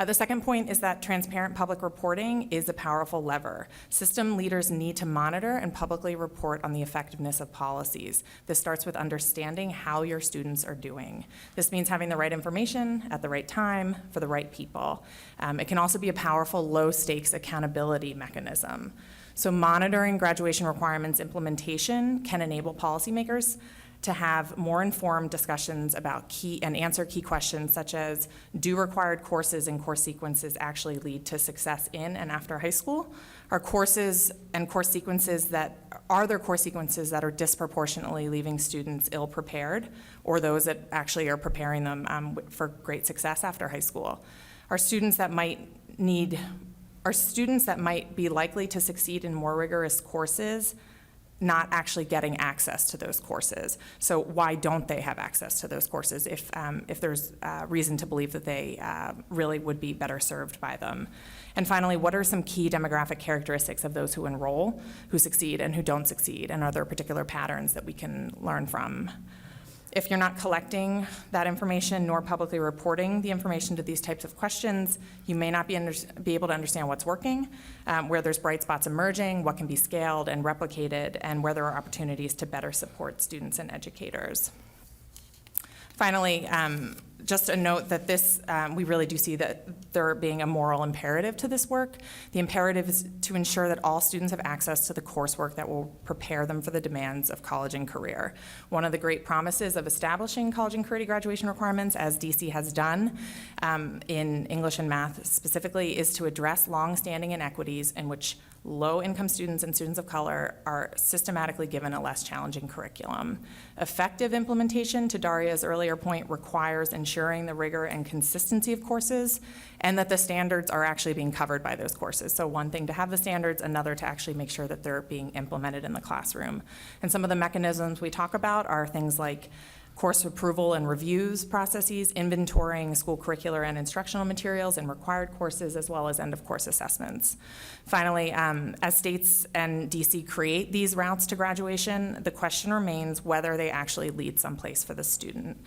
The second point is that transparent public reporting is a powerful lever. System leaders need to monitor and publicly report on the effectiveness of policies. This starts with understanding how your students are doing. This means having the right information at the right time for the right people. It can also be a powerful low-stakes accountability mechanism. So monitoring graduation requirements implementation can enable policymakers to have more informed discussions about answer key questions such as, do required courses and course sequences actually lead to success in and after high school? Are courses and course sequences that are disproportionately leaving students ill-prepared, or those that actually are preparing them for great success after high school? Are students that might be likely to succeed in more rigorous courses not actually getting access to those courses? So why don't they have access to those courses if there's reason to believe that they really would be better served by them? And finally, what are some key demographic characteristics of those who enroll, who succeed and who don't succeed? And are there particular patterns that we can learn from? If you're not collecting that information nor publicly reporting the information to these types of questions, you may not be able to understand what's working, where there's bright spots emerging, what can be scaled and replicated, and where there are opportunities to better support students and educators. Finally, just a note that we really do see that there being a moral imperative to this work. The imperative is to ensure that all students have access to the coursework that will prepare them for the demands of college and career. One of the great promises of establishing college and career graduation requirements, as DC has done in English and math specifically, is to address long-standing inequities in which low-income students and students of color are systematically given a less challenging curriculum. Effective implementation, to Daria's earlier point, requires ensuring the rigor and consistency of courses and that the standards are actually being covered by those courses. So one thing to have the standards, another to actually make sure that they're being implemented in the classroom. And some of the mechanisms we talk about are things like course approval and reviews processes, inventorying school curricular and instructional materials and required courses, as well as end-of-course assessments. Finally, as states and DC create these routes to graduation, the question remains whether they actually lead someplace for the student.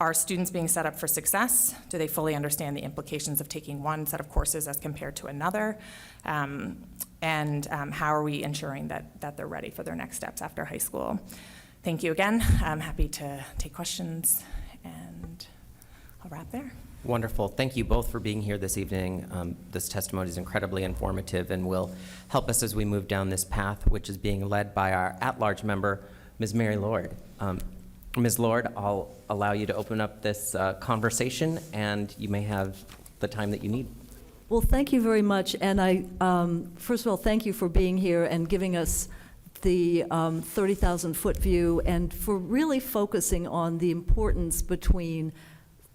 Are students being set up for success? Do they fully understand the implications of taking one set of courses as compared to another? And how are we ensuring that they're ready for their next steps after high school? Thank you again. I'm happy to take questions, and I'll wrap there. Wonderful. Thank you both for being here this evening. This testimony is incredibly informative and will help us as we move down this path, which is being led by our at-large member, Ms. Mary Lord. Ms. Lord, I'll allow you to open up this conversation, and you may have the time that you need. Well, thank you very much. And first of all, thank you for being here and giving us the 30,000-foot view, and for really focusing on the importance between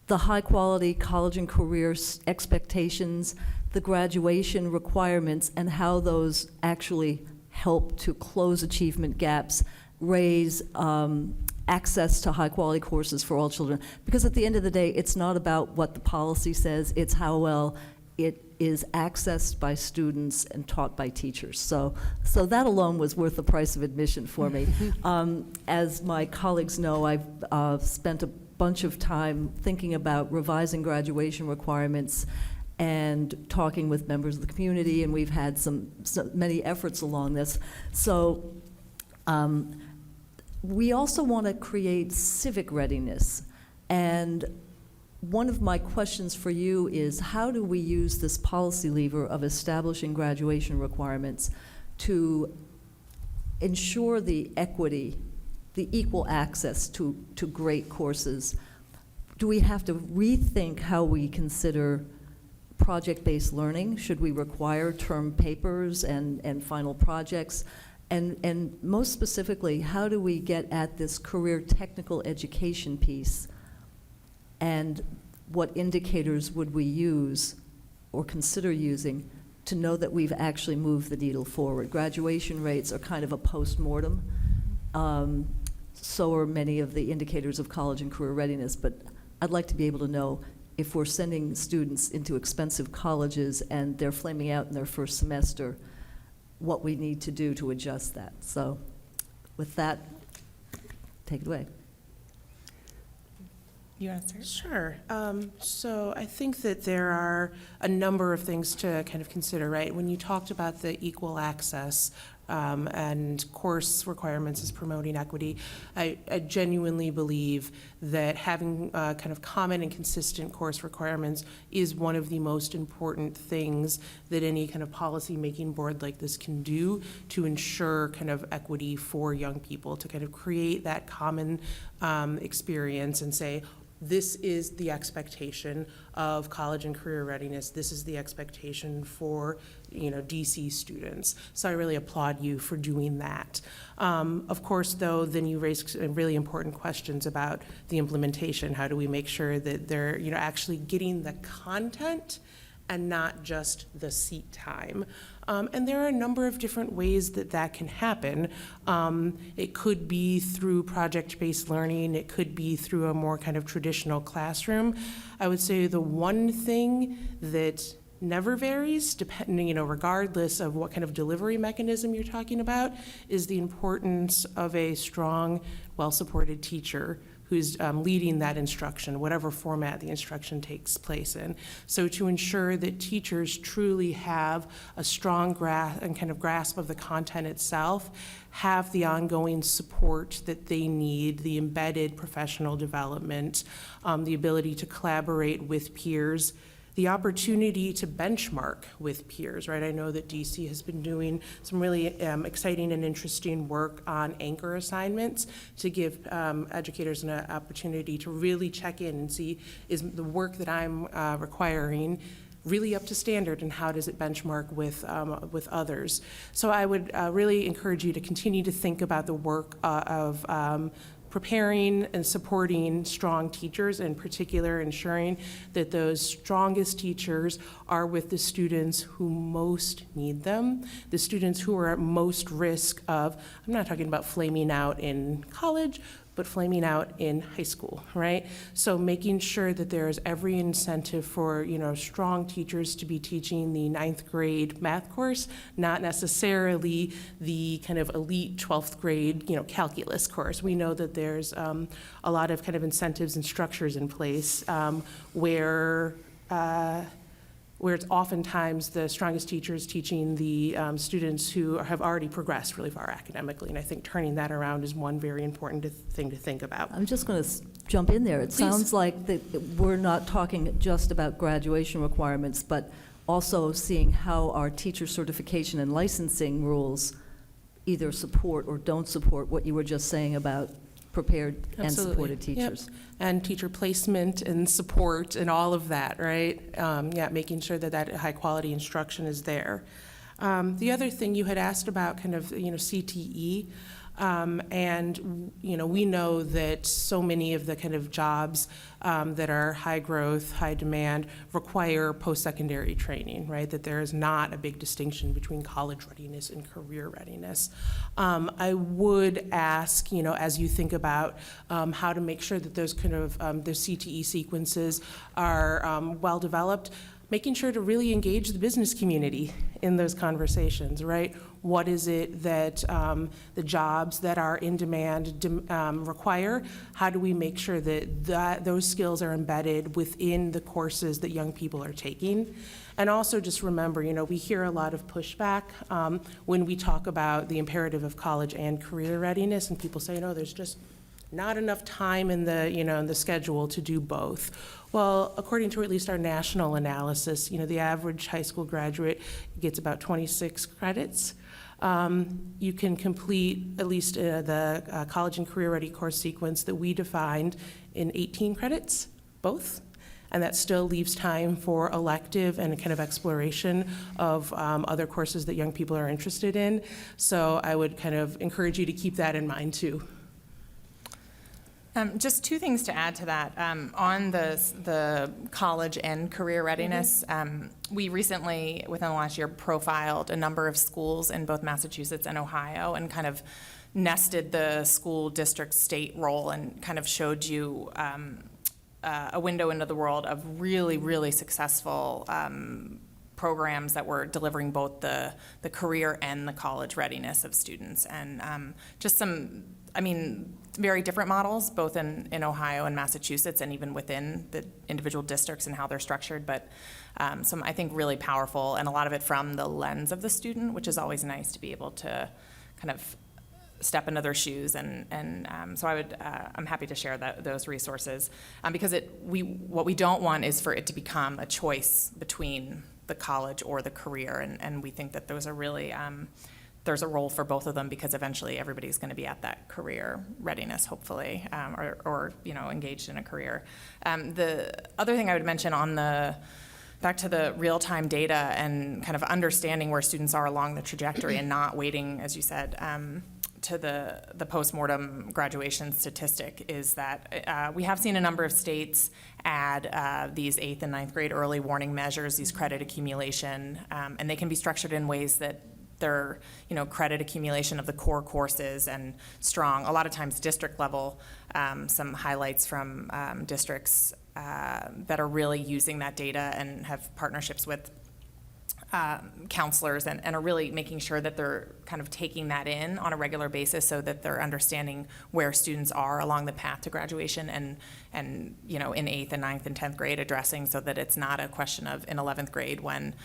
the high-quality college and career expectations, the graduation requirements, and how those actually help to close achievement gaps, raise access to high-quality courses for all children. Because at the end of the day, it's not about what the policy says, it's how well it is accessed by students and taught by teachers. So that alone was worth the price of admission for me. As my colleagues know, I've spent a bunch of time thinking about revising graduation requirements and talking with members of the community, and we've had many efforts along this. So we also want to create civic readiness, and one of my questions for you is, how do we use this policy lever of establishing graduation requirements to ensure the equity, the equal access to great courses? Do we have to rethink how we consider project-based learning? Should we require term papers and final projects? And most specifically, how do we get at this career technical education piece? And what indicators would we use or consider using to know that we've actually moved the needle forward? Graduation rates are kind of a post-mortem. So are many of the indicators of college and career readiness, but I'd like to be able to know, if we're sending students into expensive colleges and they're flaming out in their first semester, what we need to do to adjust that. So with that, take it away. You want to start? Sure. So I think that there are a number of things to kind of consider, right? When you talked about the equal access and course requirements as promoting equity, I genuinely believe that having kind of common and consistent course requirements is one of the most important things that any kind of policy-making board like this can do to ensure kind of equity for young people, to kind of create that common experience and say, this is the expectation of college and career readiness. This is the expectation for, DC students. So I really applaud you for doing that. Of course, though, then you raise really important questions about the implementation. How do we make sure that they're, actually getting the content and not just the seat time? And there are a number of different ways that that can happen. It could be through project-based learning. It could be through a more kind of traditional classroom. I would say the one thing that never varies, depending, regardless of what kind of delivery mechanism you're talking about, is the importance of a strong, well-supported teacher who's leading that instruction, whatever format the instruction takes place in. So to ensure that teachers truly have a strong grasp of the content itself, have the ongoing support that they need, the embedded professional development, the ability to collaborate with peers, the opportunity to benchmark with peers, right? I know that DC has been doing some really exciting and interesting work on anchor assignments to give educators an opportunity to really check in and see, is the work that I'm requiring really up to standard, and how does it benchmark with others? So I would really encourage you to continue to think about the work of preparing and supporting strong teachers, in particular ensuring that those strongest teachers are with the students who most need them, the students who are at most risk of, I'm not talking about flaming out in college, but flaming out in high school, right? So making sure that there's every incentive for, strong teachers to be teaching the 9th grade math course, not necessarily the kind of elite 12th grade, calculus course. We know that there's a lot of kind of incentives and structures in place where it's oftentimes the strongest teachers teaching the students who have already progressed really far academically. And I think turning that around is one very important thing to think about. I'm just going to jump in there. It Please. Sounds like that we're not talking just about graduation requirements, but also seeing how our teacher certification and licensing rules either support or don't support what you were just saying about prepared and Absolutely. supported teachers. Yep. And teacher placement and support and all of that, right? Making sure that high quality instruction is there. The other thing you had asked about kind of, CTE, and, we know that so many of the kind of jobs that are high growth, high demand require post-secondary training, right? That there is not a big distinction between college readiness and career readiness. I would ask, as you think about how to make sure that those kind of the CTE sequences are well developed, making sure to really engage the business community in those conversations, right? What is it that the jobs that are in demand require? How do we make sure that those skills are embedded within the courses that young people are taking? And also just remember, we hear a lot of pushback when we talk about the imperative of college and career readiness, and people say, no, there's just not enough time in the, in the schedule to do both. Well, according to at least our national analysis, the average high school graduate gets about 26 credits. You can complete at least the college and career ready course sequence that we defined in 18 credits, both. And that still leaves time for elective and kind of exploration of other courses that young people are interested in. So I would kind of encourage you to keep that in mind too. Just two things to add to that. On the college and career readiness, we recently, within the last year, profiled a number of schools in both Massachusetts and Ohio and kind of nested the school district state role and kind of showed you a window into the world of really, really successful programs that were delivering both the career and the college readiness of students. And just some, very different models, both in Ohio and Massachusetts, and even within the individual districts and how they're structured, but some, I think, really powerful, and a lot of it from the lens of the student, which is always nice to be able to kind of step into their shoes, and so I'm happy to share those resources, because what we don't want is for it to become a choice between the college or the career, and we think that those are really, there's a role for both of them, because eventually everybody's going to be at that career readiness, hopefully, or engaged in a career. The other thing I would mention back to the real-time data and kind of understanding where students are along the trajectory and not waiting, as you said, to the postmortem graduation statistic, is that we have seen a number of states add these 8th and 9th grade early warning measures, these credit accumulation, and they can be structured in ways that they're, credit accumulation of the core courses and strong, a lot of times district level, some highlights from districts that are really using that data and have partnerships with counselors and are really making sure that they're kind of taking that in on a regular basis, so that they're understanding where students are along the path to graduation, and in 8th and 9th and 10th grade addressing, so that it's not a question of in 11th grade when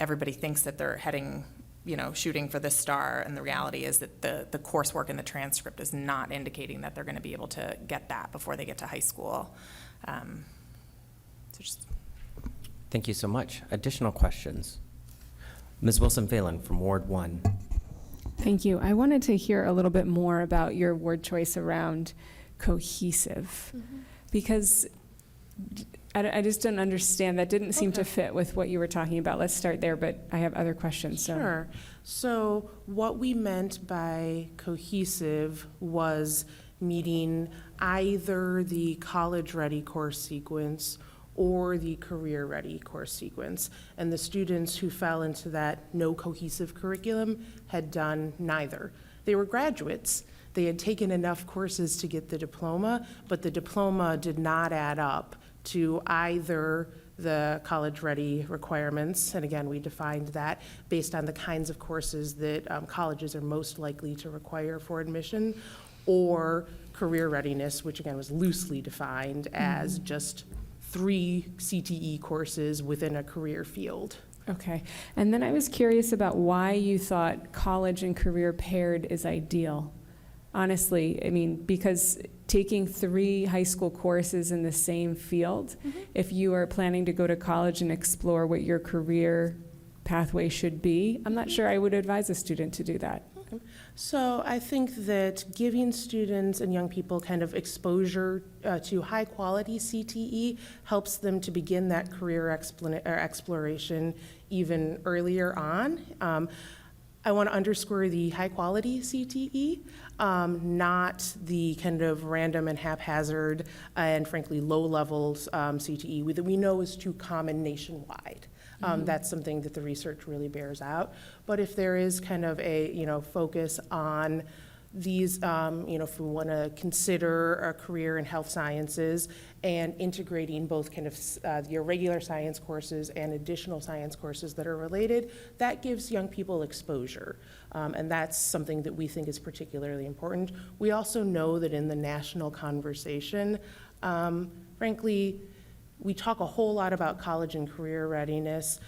everybody thinks that they're heading, shooting for the star, and the reality is that the coursework in the transcript is not indicating that they're going to be able to get that before they get to high school. Thank you so much. Additional questions? Ms. Wilson-Phelan from Ward 1. Thank you. I wanted to hear a little bit more about your word choice around cohesive, because I just don't understand. That didn't seem to fit with what you were talking about. Let's start there, but I have other questions. Sure. So what we meant by cohesive was meeting either the college-ready course sequence or the career-ready course sequence. And the students who fell into that no cohesive curriculum had done neither. They were graduates. They had taken enough courses to get the diploma, but the diploma did not add up to either the college-ready requirements, and again, we defined that based on the kinds of courses that colleges are most likely to require for admission, or career readiness, which again was loosely defined as just 3 CTE courses within a career field. Okay. And then I was curious about why you thought college and career paired is ideal. Honestly, because taking 3 high school courses in the same field, if you are planning to go to college and explore what your career pathway should be, I'm not sure I would advise a student to do that. So I think that giving students and young people kind of exposure to high quality CTE helps them to begin that career exploration even earlier on. I want to underscore the high quality CTE, not the kind of random and haphazard and frankly low levels CTE that we know is too common nationwide. That's something that the research really bears out. But if there is kind of a focus on these, if we want to consider a career in health sciences and integrating both kind of your regular science courses and additional science courses that are related, that gives young people exposure. And that's something that we think is particularly important. We also know that in the national conversation, frankly, we talk a whole lot about college and career readiness.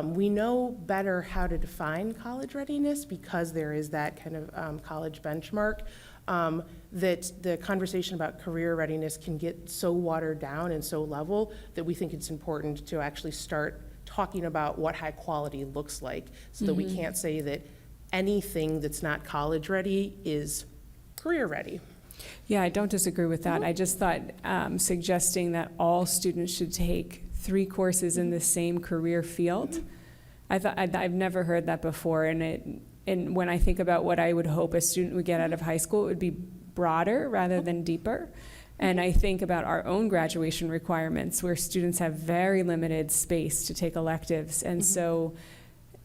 We know better how to define college readiness because there is that kind of college benchmark, that the conversation about career readiness can get so watered down and so level that we think it's important to actually start talking about what high quality looks like, so that we can't say that anything that's not college ready is career ready. Yeah, I don't disagree with that. I just thought suggesting that all students should take 3 courses in the same career field, I've never heard that before, and when I think about what I would hope a student would get out of high school, it would be broader rather than deeper. And I think about our own graduation requirements, where students have very limited space to take electives, and so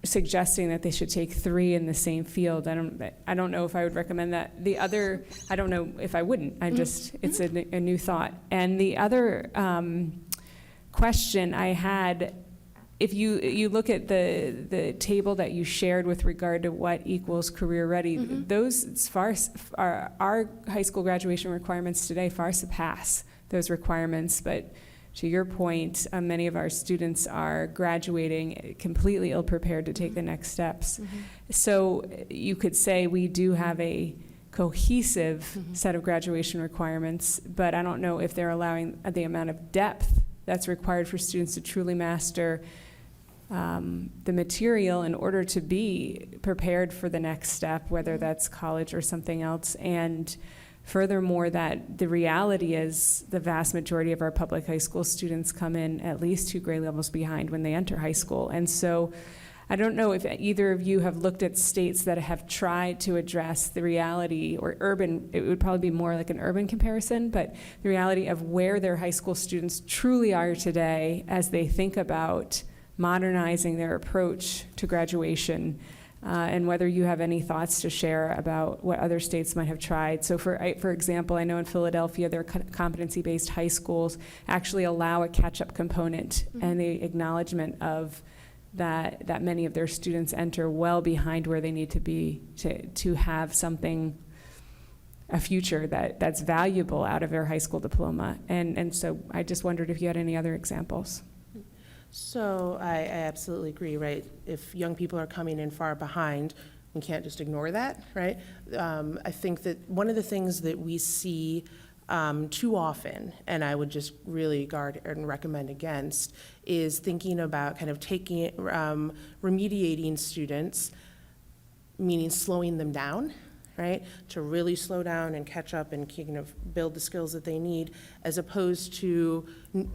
suggesting that they should take 3 in the same field. I don't know if I would recommend that. The other, I don't know if I wouldn't. It's a new thought. And the other question I had, if you look at the table that you shared with regard to what equals career ready, those our high school graduation requirements today far surpass those requirements. But to your point, many of our students are graduating completely ill-prepared to take the next steps. So you could say we do have a cohesive set of graduation requirements, but I don't know if they're allowing the amount of depth that's required for students to truly master the material in order to be prepared for the next step, whether that's college or something else. And furthermore, that the reality is the vast majority of our public high school students come in at least 2 grade levels behind when they enter high school. And so I don't know if either of you have looked at states that have tried to address the reality, or urban, it would probably be more like an urban comparison, but the reality of where their high school students truly are today as they think about modernizing their approach to graduation. And whether you have any thoughts to share about what other states might have tried. So for example, I know in Philadelphia, their competency-based high schools actually allow a catch-up component and the acknowledgement of that many of their students enter well behind where they need to be to have something, a future that's valuable out of their high school diploma. And so I just wondered if you had any other examples. So I absolutely agree, right? If young people are coming in far behind, we can't just ignore that, right? I think that one of the things that we see too often, and I would just really guard and recommend against, is thinking about kind of taking, remediating students, meaning slowing them down, right? To really slow down and catch up and kind of build the skills that they need, as opposed to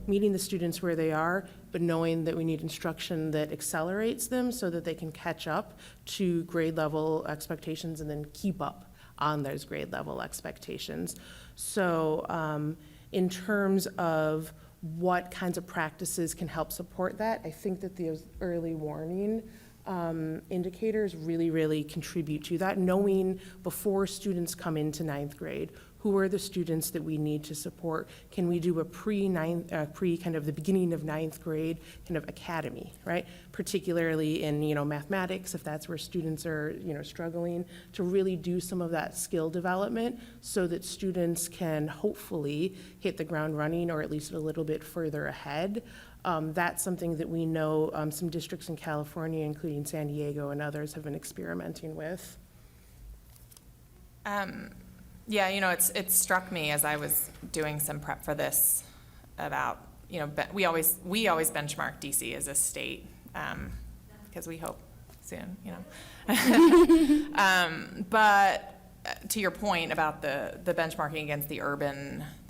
meeting the students where they are, but knowing that we need instruction that accelerates them so that they can catch up to grade level expectations and then keep up on those grade level expectations. So in terms of what kinds of practices can help support that, I think that the early warning indicators really contribute to that, knowing before students come into 9th grade, who are the students that we need to support? Can we do a pre kind of the beginning of 9th grade kind of academy, right? Particularly in, mathematics, if that's where students are, struggling, to really do some of that skill development so that students can hopefully hit the ground running, or at least a little bit further ahead. That's something that we know some districts in California, including San Diego and others, have been experimenting with. Yeah, it struck me as I was doing some prep for this about, we always benchmark DC as a state, because we hope soon, But to your point about the benchmarking against the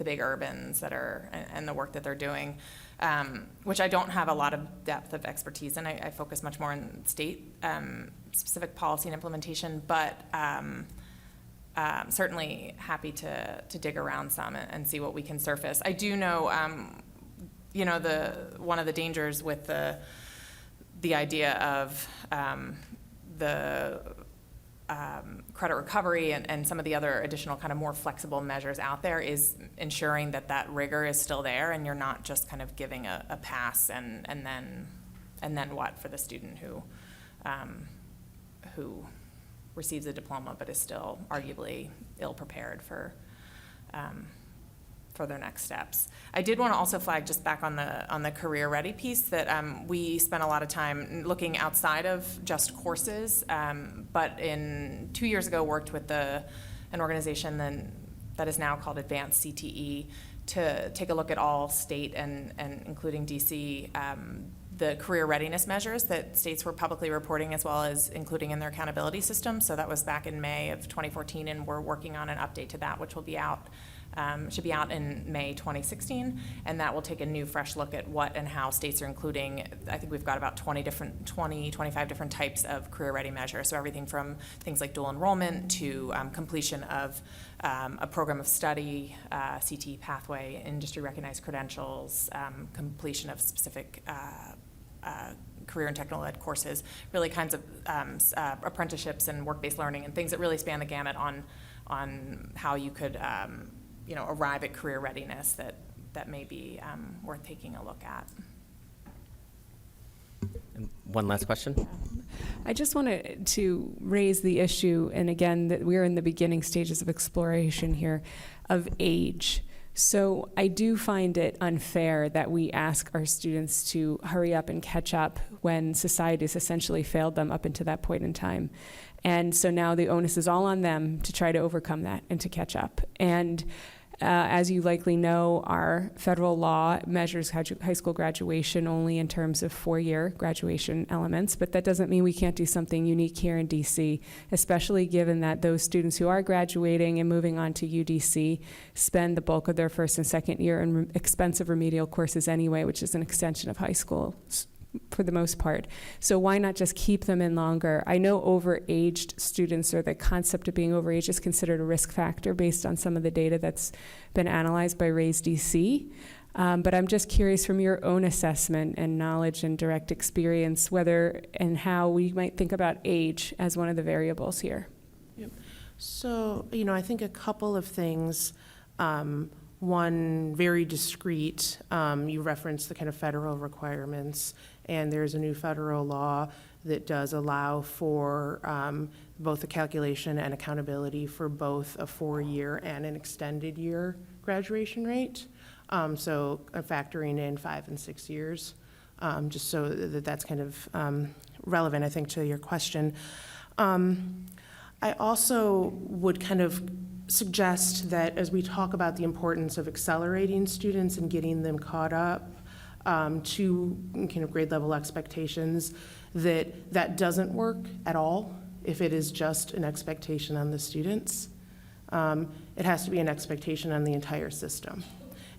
big urbans that are, and the work that they're doing, which I don't have a lot of depth of expertise in. I focus much more on state specific policy and implementation, but certainly happy to dig around some and see what we can surface. I do know, one of the dangers with the idea of the credit recovery and some of the other additional kind of more flexible measures out there is ensuring that rigor is still there, and you're not just kind of giving a pass and then what for the student who receives a diploma but is still arguably ill-prepared for their next steps. I did want to also flag, just back on the career ready piece, that we spent a lot of time looking outside of just courses, but 2 years ago worked with an organization that is now called Advanced CTE to take a look at all state and including DC, the career readiness measures that states were publicly reporting, as well as including in their accountability system. So that was back in May of 2014, and we're working on an update to that, which will be out, should be out in May 2016, and that will take a new, fresh look at what and how states are including. I think we've got about 25 different types of career ready measures. So everything from things like dual enrollment to completion of a program of study, CT pathway, industry recognized credentials, completion of specific career and technical ed courses, really kinds of apprenticeships and work-based learning and things that really span the gamut on how you could arrive at career readiness that may be worth taking a look at. And one last question. I just wanted to raise the issue, and again, that we're in the beginning stages of exploration here, of age. So I do find it unfair that we ask our students to hurry up and catch up when society has essentially failed them up until that point in time. And so now the onus is all on them to try to overcome that and to catch up. And as you likely know, our federal law measures high school graduation only in terms of 4-year graduation elements, but that doesn't mean we can't do something unique here in DC, especially given that those students who are graduating and moving on to UDC spend the bulk of their first and second year in expensive remedial courses anyway, which is an extension of high school for the most part. So why not just keep them in longer? I know overaged students, or the concept of being overaged, is considered a risk factor based on some of the data that's been analyzed by Raise DC. But I'm just curious from your own assessment and knowledge and direct experience, whether and how we might think about age as one of the variables here. Yep. So, I think a couple of things. One, very discrete, you referenced the kind of federal requirements, and there's a new federal law that does allow for both the calculation and accountability for both a 4-year and an extended year graduation rate. So factoring in 5 and 6 years, just so that that's kind of relevant, I think, to your question. I also would kind of suggest that as we talk about the importance of accelerating students and getting them caught up to kind of grade level expectations, that doesn't work at all if it is just an expectation on the students. It has to be an expectation on the entire system.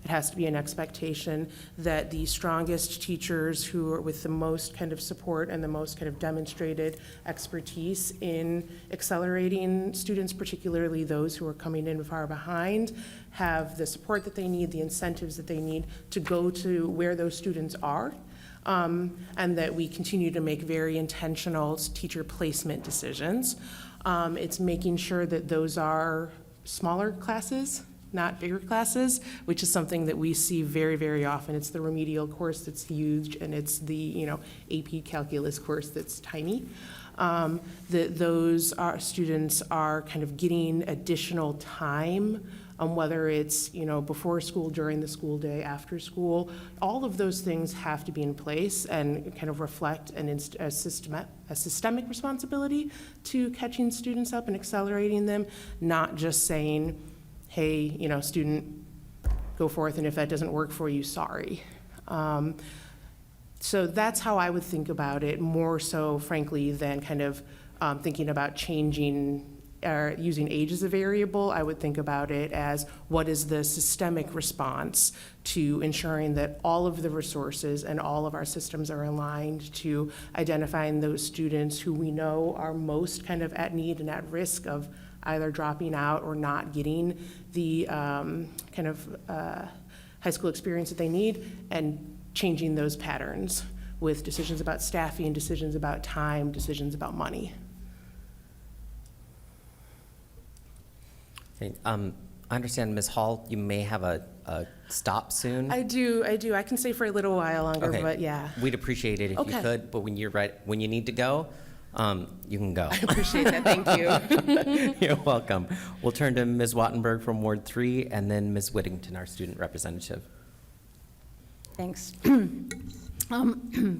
It has to be an expectation that the strongest teachers who are with the most kind of support and the most kind of demonstrated expertise in accelerating students, particularly those who are coming in far behind, have the support that they need, the incentives that they need to go to where those students are, and that we continue to make very intentional teacher placement decisions. It's making sure that those are smaller classes, not bigger classes, which is something that we see very, very often. It's the remedial course that's huge, and it's the AP calculus course that's tiny. That those students are kind of getting additional time, whether it's before school, during the school day, after school. All of those things have to be in place and kind of reflect a systemic responsibility to catching students up and accelerating them, not just saying, hey, student, go forth, and if that doesn't work for you, sorry. So that's how I would think about it, more so, frankly, than kind of thinking about changing or using age as a variable. I would think about it as what is the systemic response to ensuring that all of the resources and all of our systems are aligned to identifying those students who we know are most kind of at need and at risk of either dropping out or not getting the kind of high school experience that they need, and changing those patterns with decisions about staffing, decisions about time, decisions about money. Okay, I understand, Ms. Hall, you may have a stop soon. I do. I can stay for a little while longer, Okay. but yeah. We'd appreciate it if you Okay. could, but when you need to go, you can go. I appreciate that. Thank you. You're welcome. We'll turn to Ms. Wattenberg from Ward 3, and then Ms. Whittington, our student representative. Thanks.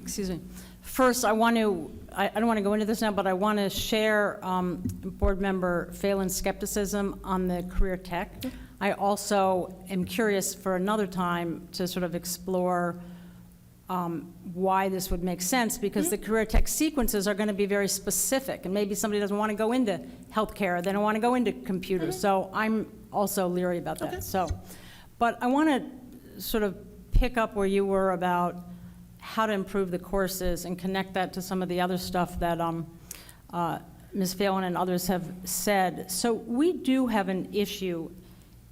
Excuse me. First, I don't want to go into this now, but I want to share Board Member Phelan's skepticism on the career tech. I also am curious for another time to sort of explore why this would make sense, because the career tech sequences are going to be very specific, and maybe somebody doesn't want to go into healthcare, they don't want to go into computers. So I'm also leery about that. Okay. But I want to sort of pick up where you were about how to improve the courses and connect that to some of the other stuff that Ms. Phelan and others have said. So we do have an issue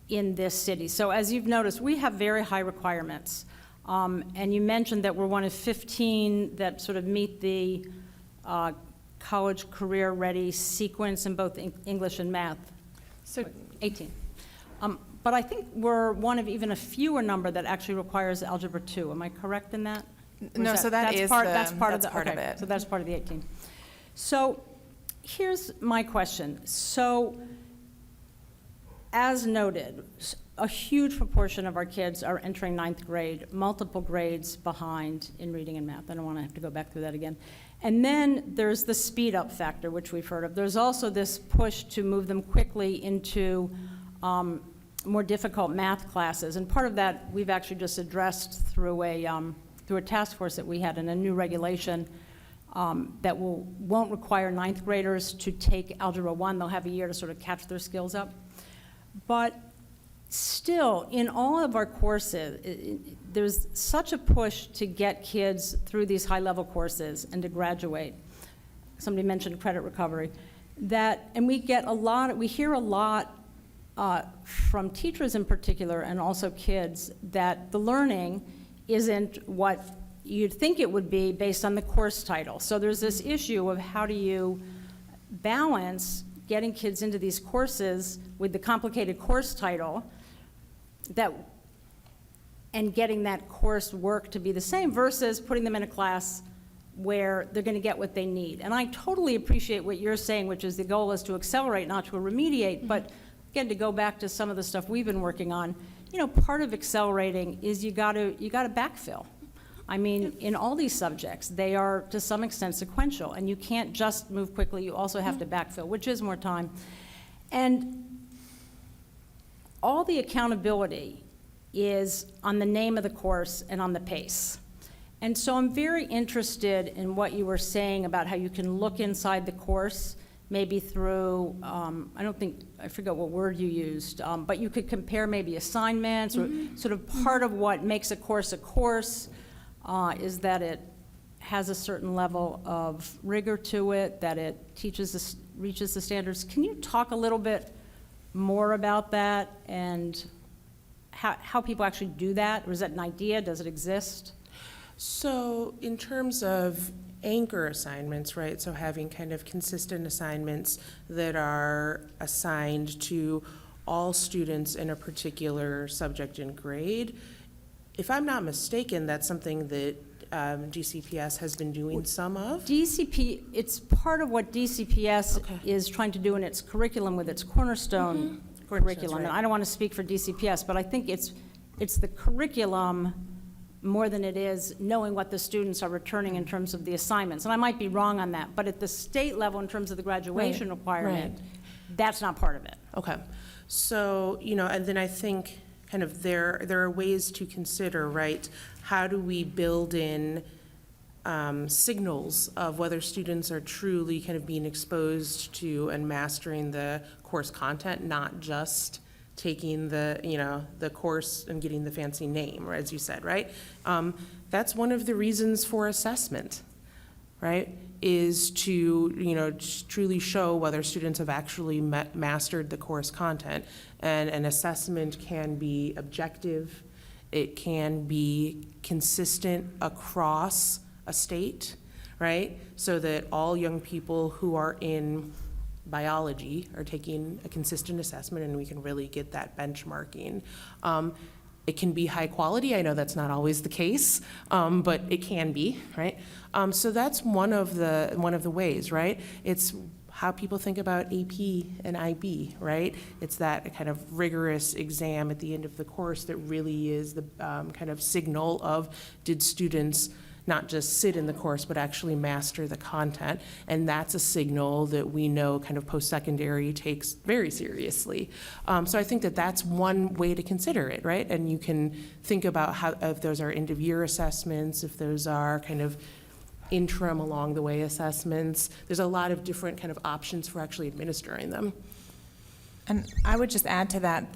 in this city. So as you've noticed, we have very high requirements And you mentioned that we're one of 15 that sort of meet the college career ready sequence in both English and math. So 18. But I think we're one of even a fewer number that actually requires Algebra 2. Am I correct in that? Or No, so that that's is part, the- that's part that's of the, part of okay, it. so that's part of the 18. So here's my question. So as noted, a huge proportion of our kids are entering 9th grade, multiple grades behind in reading and math. I don't want to have to go back through that again. And then there's the speed up factor, which we've heard of. There's also this push to move them quickly into more difficult math classes. And part of that we've actually just addressed through a task force that we had in a new regulation that won't require 9th graders to take Algebra 1. They'll have a year to sort of catch their skills up. But still, in all of our courses, there's such a push to get kids through these high-level courses and to graduate. Somebody mentioned credit recovery. And we hear a lot from teachers in particular, and also kids, that the learning isn't what you'd think it would be based on the course title. So there's this issue of how do you balance getting kids into these courses with the complicated course title and getting that course work to be the same versus putting them in a class where they're going to get what they need. And I totally appreciate what you're saying, which is the goal is to accelerate, not to remediate. But again, to go back to some of the stuff we've been working on, part of accelerating is you got to backfill. I mean, in all these subjects, they are to some extent sequential, and you can't just move quickly. You also have to backfill, which is more time. And all the accountability is on the name of the course and on the pace. And so I'm very interested in what you were saying about how you can look inside the course, maybe through, I forget what word you used, but you could compare maybe assignments or sort of part of what makes a course is that it has a certain level of rigor to it, that it reaches the standards. Can you talk a little bit more about that and how people actually do that? Or is that an idea? Does it exist? So in terms of anchor assignments, right, so having kind of consistent assignments that are assigned to all students in a particular subject and grade, if I'm not mistaken, that's something that DCPS has been doing some of? It's part of what DCPS is trying to do in its curriculum with its cornerstone curriculum. Right. And I don't want to speak for DCPS, but I think it's the curriculum more than it is knowing what the students are returning in terms of the assignments. And I might be wrong on that, but at the state level in terms of the graduation requirement, that's not part of it. Okay. So, and then I think kind of there are ways to consider, right? How do we build in signals of whether students are truly kind of being exposed to and mastering the course content, not just taking the course and getting the fancy name, or as you said, right? That's one of the reasons for assessment, right? Is to, truly show whether students have actually mastered the course content. And an assessment can be objective, it can be consistent across a state, right? So that all young people who are in biology are taking a consistent assessment and we can really get that benchmarking. It can be high quality. I know that's not always the case, but it can be, right? So that's one of the ways, right? It's how people think about AP and IB, right? It's that kind of rigorous exam at the end of the course that really is the kind of signal of did students not just sit in the course, but actually master the content. And that's a signal that we know kind of post-secondary takes very seriously. So I think that that's one way to consider it, right? And you can think about how, if those are end-of-year assessments, if those are kind of interim along the way assessments. There's a lot of different kind of options for actually administering them. And I would just add to that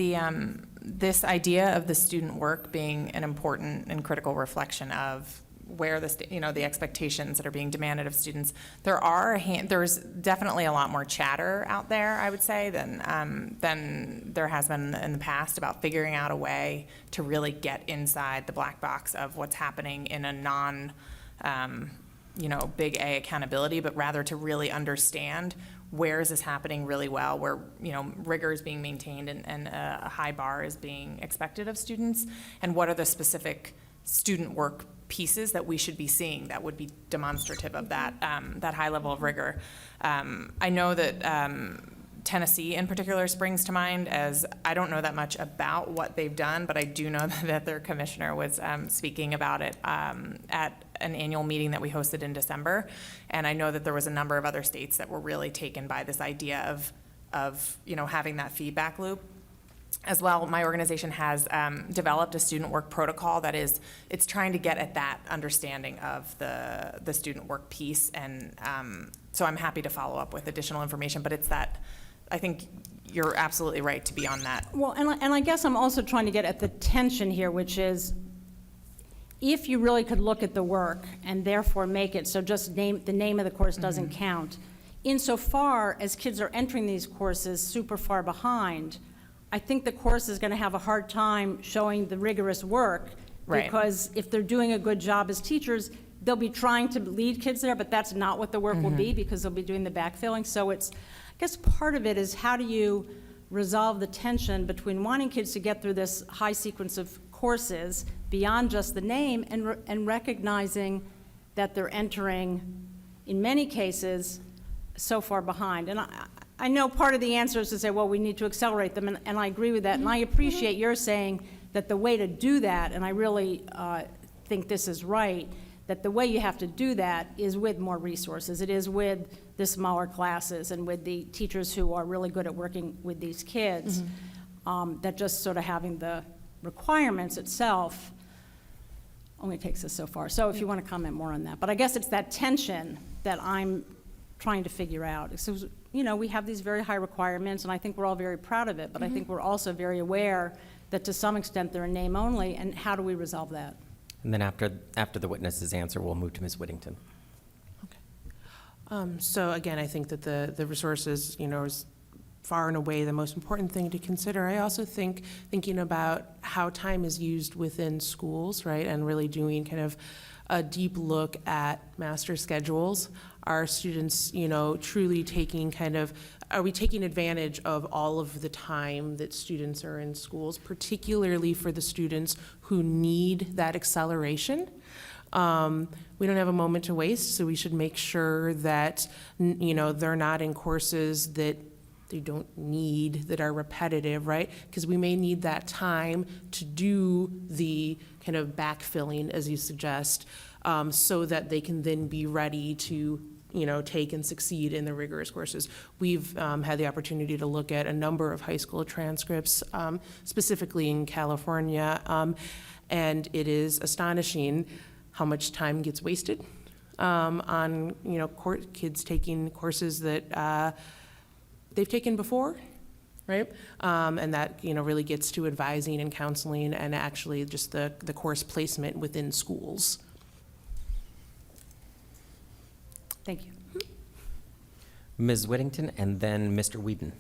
this idea of the student work being an important and critical reflection of where the expectations that are being demanded of students. There's definitely a lot more chatter out there, I would say, than there has been in the past about figuring out a way to really get inside the black box of what's happening in a non, big A accountability, but rather to really understand where is this happening really well, where rigor is being maintained and a high bar is being expected of students, and what are the specific student work pieces that we should be seeing that would be demonstrative of that high level of rigor. I know that Tennessee in particular springs to mind, as I don't know that much about what they've done, but I do know that their commissioner was speaking about it at an annual meeting that we hosted in December. And I know that there was a number of other states that were really taken by this idea of having that feedback loop. As well, my organization has developed a student work protocol that it's trying to get at that understanding of the student work piece. And so I'm happy to follow up with additional information, but it's that, I think you're absolutely right to be on that. Well, and I guess I'm also trying to get at the tension here, which is, if you really could look at the work and therefore make it so just the name of the course doesn't count, insofar as kids are entering these courses super far behind, I think the course is going to have a hard time showing the rigorous work, Right. because if they're doing a good job as teachers, they'll be trying to lead kids there, but that's not what the work will be, because they'll be doing the backfilling. So I guess part of it is, how do you resolve the tension between wanting kids to get through this high sequence of courses beyond just the name, and recognizing that they're entering, in many cases, so far behind. And I know part of the answer is to say, well, we need to accelerate them, and I agree with that. And I appreciate your saying that the way to do that, and I really think this is right, that the way you have to do that is with more resources. It is with the smaller classes and with the teachers who are really good at working with these kids, that just sort of having the requirements itself only takes us so far. So if you want to comment more on that. But I guess it's that tension that I'm trying to figure out. So, we have these very high requirements, and I think we're all very proud of it, but I think we're also very aware that to some extent they're a name only, and how do we resolve that? And then after the witness's answer, we'll move to Ms. Whittington. So again, I think that the resources, is far and away the most important thing to consider. I also think thinking about how time is used within schools, right, and really doing kind of a deep look at master schedules. Are students, truly taking are we taking advantage of all of the time that students are in schools, particularly for the students who need that acceleration? We don't have a moment to waste, so we should make sure that, they're not in courses that they don't need, that are repetitive, right? Because we may need that time to do the kind of backfilling, as you suggest, so that they can then be ready to take and succeed in the rigorous courses. We've had the opportunity to look at a number of high school transcripts, specifically in California, and it is astonishing how much time gets wasted on kids taking courses that they've taken before, right? And that really gets to advising and counseling, and actually just the course placement within schools. Thank you. Ms. Whittington, and then Mr. Whedon.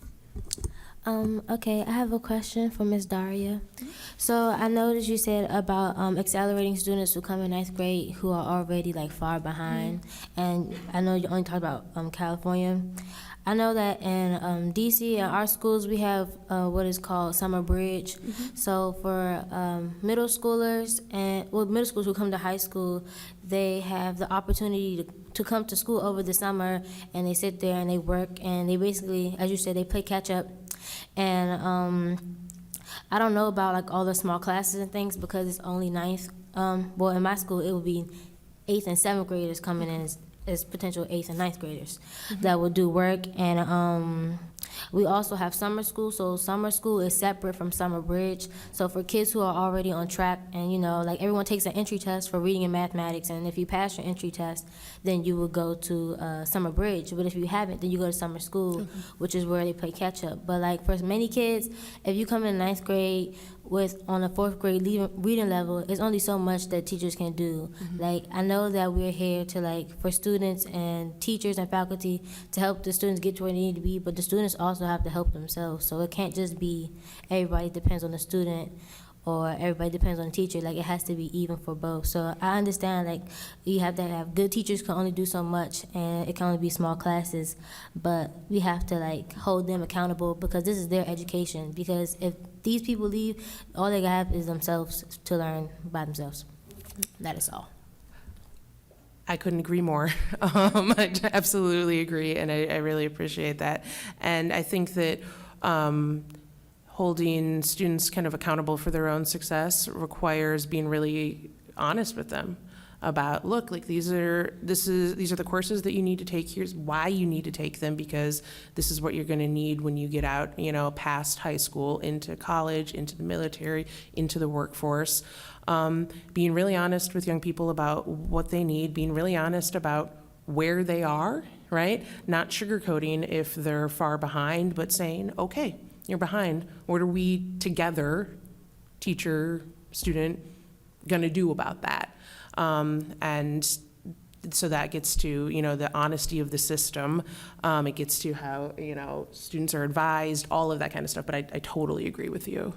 Okay, I have a question for Ms. Daria. So I noticed you said about accelerating students who come in ninth grade who are already far behind, and I know you only talked about California. I know that in DC, in our schools, we have what is called summer bridge. So for middle schoolers middle schools who come to high school, they have the opportunity to come to school over the summer, and they sit there and they work, and they basically, as you said, they play catch up. And I don't know about all the small classes and things, because it's only ninth. Well, in my school, it would be 8th and 7th graders coming in as potential 8th and 9th graders that will do work. And we also have summer school, so summer school is separate from summer bridge. So for kids who are already on track, and everyone takes an entry test for reading and mathematics, and if you pass your entry test, then you will go to summer bridge. But if you haven't, then you go to summer school, which is where they play catch up. But for many kids, if you come in ninth grade on a fourth grade reading level, it's only so much that teachers can do. Like, I know that we're here to, like, for students and teachers and faculty to help the students get to where they need to be, but the students also have to help themselves. So it can't just be everybody depends on the student or everybody depends on the teacher. Like, it has to be even for both. So I understand, like, you have to have good teachers can only do so much, and it can only be small classes, but we have to, like, hold them accountable because this is their education. Because if these people leave, all they have is themselves to learn by themselves. That is all. I couldn't agree more. I absolutely agree, and I really appreciate that. And I think that holding students kind of accountable for their own success requires being really honest with them about, look, like these are the courses that you need to take. Here's why you need to take them, because this is what you're going to need when you get out, past high school, into college, into the military, into the workforce. Being really honest with young people about what they need, being really honest about where they are, right? Not sugarcoating if they're far behind, but saying, okay, you're behind. What are we together, teacher, student, going to do about that? And so that gets to, the honesty of the system. It gets to how, students are advised, all of that kind of stuff. But I totally agree with you.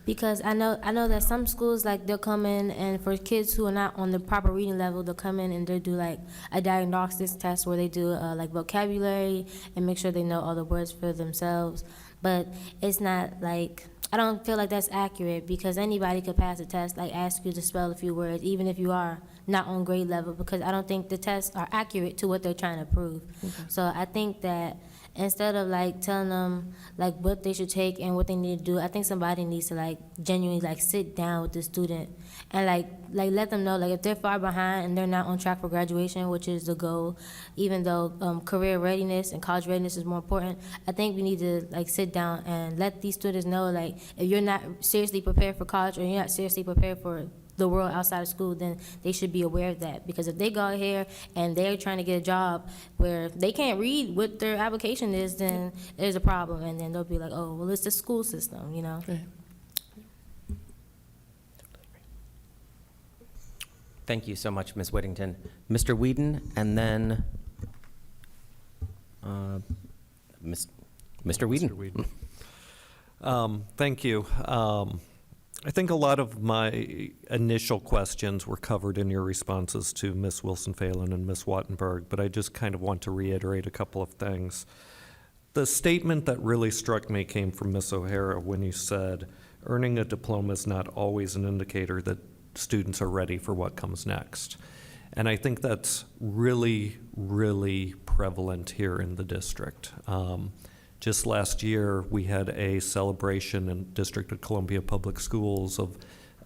Because I know that some schools, like, they'll come in, and for kids who are not on the proper reading level, they'll come in and they'll do, like, a diagnostics test where they do, like, vocabulary and make sure they know all the words for themselves. But it's not, like, I don't feel like that's accurate, because anybody could pass a test, like, ask you to spell a few words, even if you are not on grade level, because I don't think the tests are accurate to what they're trying to prove. So I think that instead of, like, telling them, like, what they should take and what they need to do, I think somebody needs to, like, genuinely, like, sit down with the student and, like let them know, like, if they're far behind and they're not on track for graduation, which is the goal, even though career readiness and college readiness is more important, I think we need to, like, sit down and let these students know, like, if you're not seriously prepared for college or you're not seriously prepared for the world outside of school, then they should be aware of that. Because if they go out here and they're trying to get a job where they can't read what their application is, then there's a problem, and then they'll be like, oh, well, it's the school system, Right. Thank you so much, Ms. Whittington. Mr. Whedon, and then Mr. Whedon. Thank you. I think a lot of my initial questions were covered in your responses to Ms. Wilson-Phelan and Ms. Wattenberg, but I just kind of want to reiterate a couple of things. The statement that really struck me came from Ms. O'Hara when you said, earning a diploma is not always an indicator that students are ready for what comes next. And I think that's really, really prevalent here in the district. Just last year, we had a celebration in District of Columbia Public Schools of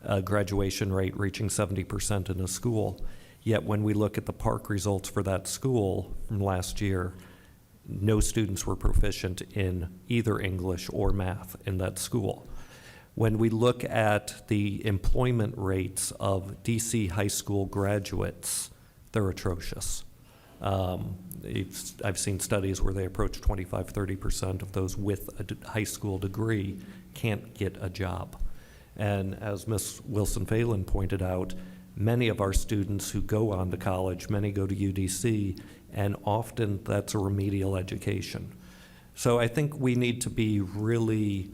a graduation rate reaching 70% in a school. Yet when we look at the PARCC results for that school from last year, no students were proficient in either English or math in that school. When we look at the employment rates of DC high school graduates, they're atrocious. I've seen studies where they approach 25, 30% of those with a high school degree can't get a job. And as Ms. Wilson-Phelan pointed out, many of our students who go on to college, many go to UDC, and often that's a remedial education. So I think we need to be really,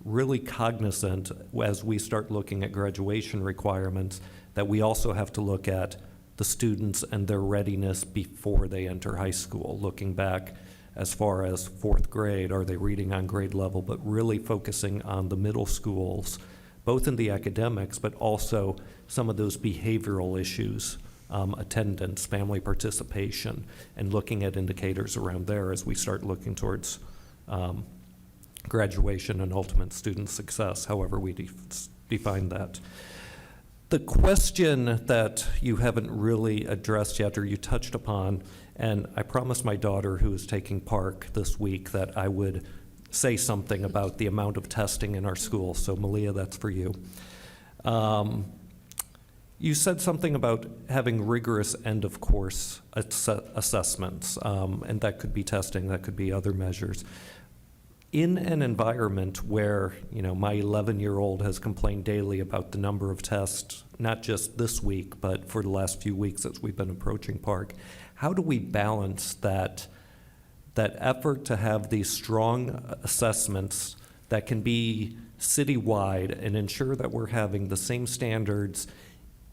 really cognizant as we start looking at graduation requirements that we also have to look at the students and their readiness before they enter high school, looking back as far as fourth grade, are they reading on grade level, but really focusing on the middle schools, both in the academics, but also some of those behavioral issues, attendance, family participation, and looking at indicators around there as we start looking towards graduation and ultimate student success, however we define that. The question that you haven't really addressed yet, or you touched upon, and I promised my daughter who is taking PARCC this week that I would say something about the amount of testing in our schools. So Malia, that's for you. You said something about having rigorous end of course assessments, and that could be testing, that could be other measures. in an environment where, my 11-year-old has complained daily about the number of tests, not just this week, but for the last few weeks as we've been approaching Park, how do we balance that effort to have these strong assessments that can be citywide and ensure that we're having the same standards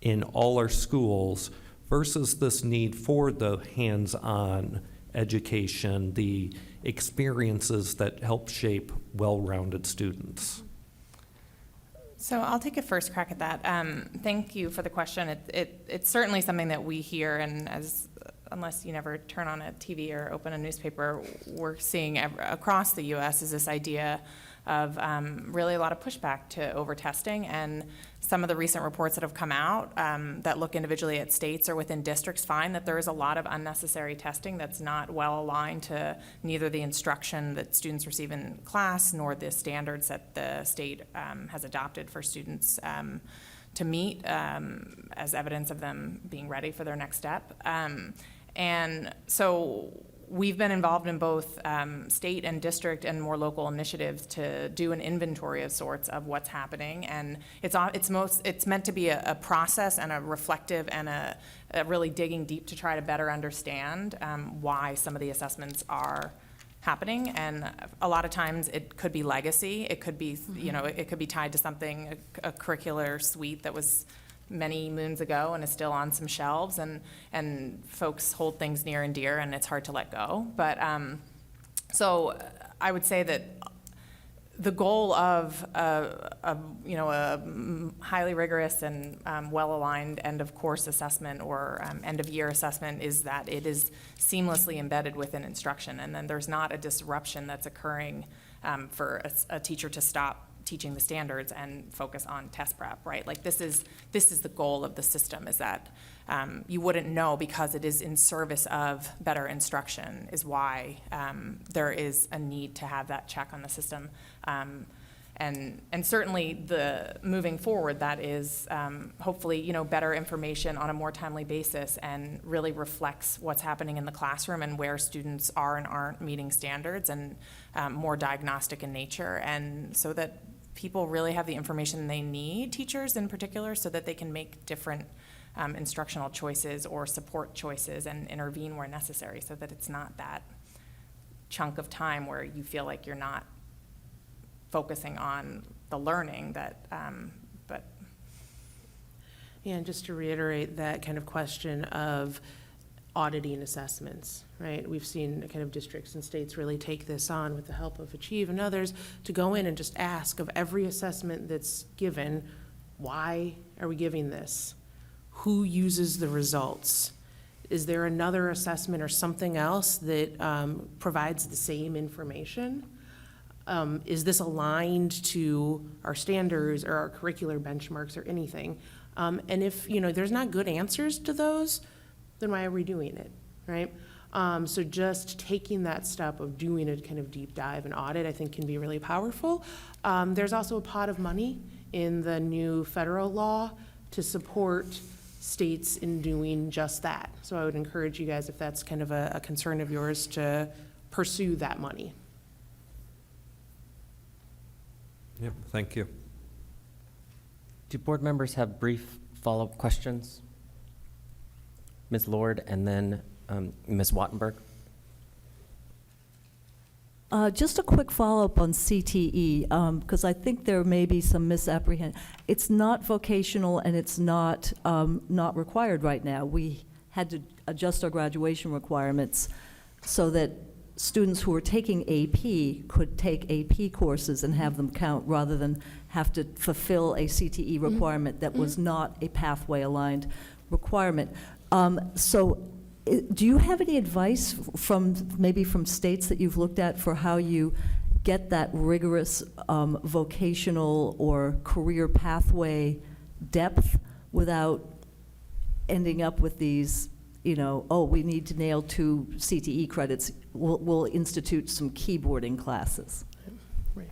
in all our schools versus this need for the hands-on education, the experiences that help shape well-rounded students? So I'll take a first crack at that. Thank you for the question. It's certainly something that we hear, and unless you never turn on a TV or open a newspaper, we're seeing across the U.S. is this idea of really a lot of pushback to over-testing, and some of the recent reports that have come out that look individually at states or within districts find that there is a lot of unnecessary testing that's not well aligned to neither the instruction that students receive in class nor the standards that the state has adopted for students to meet as evidence of them being ready for their next step. And so we've been involved in both state and district and more local initiatives to do an inventory of sorts of what's happening, and it's meant to be a process and a reflective and a really digging deep to try to better understand why some of the assessments are happening. And a lot of times it could be legacy, it could be it could be tied to something, a curricular suite that was many moons ago and is still on some shelves, and folks hold things near and dear and it's hard to let go. But so I would say that the goal of a highly rigorous and well-aligned end-of-course assessment or end-of-year assessment is that it is seamlessly embedded within instruction, and then there's not a disruption that's occurring for a teacher to stop teaching the standards and focus on test prep, right? Like this is the goal of the system, is that you wouldn't know because it is in service of better instruction is why there is a need to have that check on the system. And certainly the moving forward, that is hopefully, better information on a more timely basis and really reflects what's happening in the classroom and where students are and aren't meeting standards, and more diagnostic in nature, and so that people really have the information they need, teachers in particular, so that they can make different instructional choices or support choices and intervene where necessary, so that it's not that chunk of time where you feel like you're not focusing on the learning that, but. Yeah, and just to reiterate that kind of question of auditing assessments, right? We've seen kind of districts and states really take this on with the help of Achieve and others to go in and just ask of every assessment that's given, why are we giving this? Who uses the results? Is there another assessment or something else that provides the same information? Is this aligned to our standards or our curricular benchmarks or anything? And if there's not good answers to those, then why are we doing it, right? So just taking that step of doing a kind of deep dive and audit, I think, can be really powerful. There's also a pot of money in the new federal law to support states in doing just that. So I would encourage you guys, if that's kind of a concern of yours, to pursue that money. Yep, thank you. Do board members have brief follow-up questions? Ms. Lord, and then Ms. Wattenberg. Just a quick follow-up on CTE, because I think there may be some misapprehension. It's not vocational and it's not required right now. We had to adjust our graduation requirements so that students who are taking AP could take AP courses and have them count rather than have to fulfill a CTE requirement that was not a pathway-aligned requirement. So do you have any advice from states that you've looked at for how you get that rigorous vocational or career pathway depth without ending up with these, we need to nail 2 CTE credits, we'll institute some keyboarding classes? Right.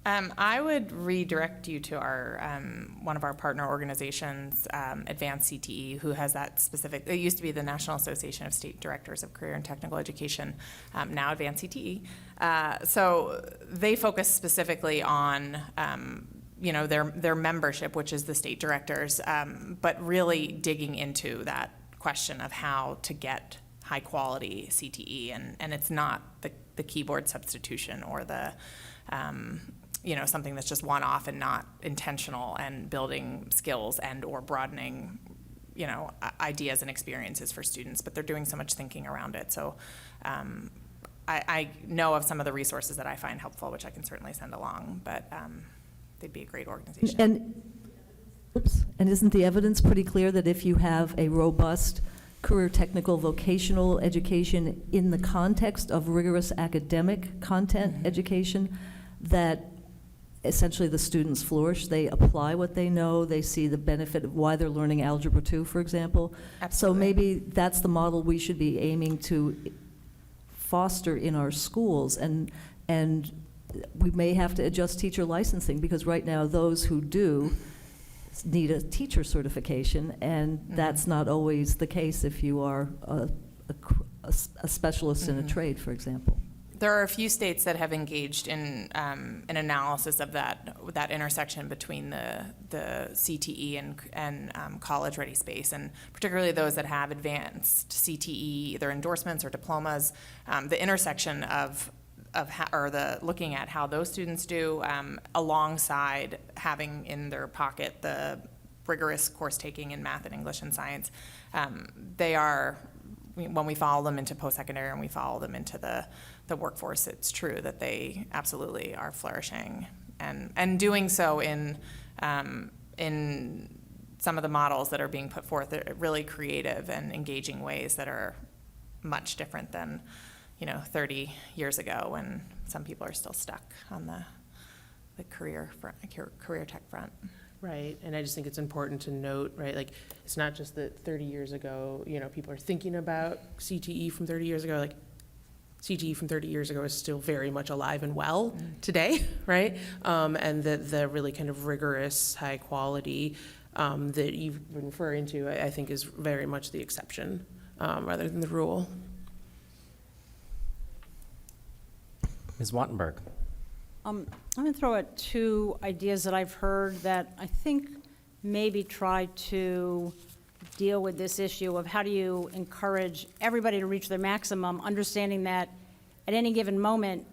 I would redirect you to our one of our partner organizations, Advanced CTE, who has that specific. It used to be the National Association of State Directors of Career and Technical Education, now Advanced CTE. So they focus specifically on their membership, which is the state directors, but really digging into that question of how to get high quality CTE, and it's not the keyboard substitution or the something that's just one-off and not intentional, and building skills and or broadening, ideas and experiences for students. But they're doing so much thinking around it. So I know of some of the resources that I find helpful, which I can certainly send along, but they'd be a great organization. And isn't the evidence pretty clear that if you have a robust career technical vocational education in the context of rigorous academic content education, that essentially the students flourish, they apply what they know, they see the benefit of why they're learning Algebra 2, for example? Absolutely. So maybe that's the model we should be aiming to foster in our schools, and we may have to adjust teacher licensing, because right now those who do need a teacher certification, and that's not always the case if you are a specialist in a trade, for example. There are a few states that have engaged in an analysis of that intersection between the CTE and college-ready space, and particularly those that have advanced CTE, either endorsements or diplomas. The intersection of looking at how those students do alongside having in their pocket the rigorous course taking in math and English and science. They are, when we follow them into post-secondary and we follow them into the workforce, it's true that they absolutely are flourishing and doing so in some of the models that are being put forth, really creative and engaging ways that are much different than 30 years ago, when some people are still stuck on the career tech front. Right, and I just think it's important to note, right, like, it's not just that 30 years ago, people are thinking about CTE from 30 years ago, like, CTE from 30 years ago is still very much alive and well today, right? And the really kind of rigorous, high quality that you've been referring to, I think is very much the exception rather than the rule. Ms. Wattenberg. I'm going to throw out two ideas that I've heard that I think maybe try to deal with this issue of how do you encourage everybody to reach their maximum, understanding that at any given moment,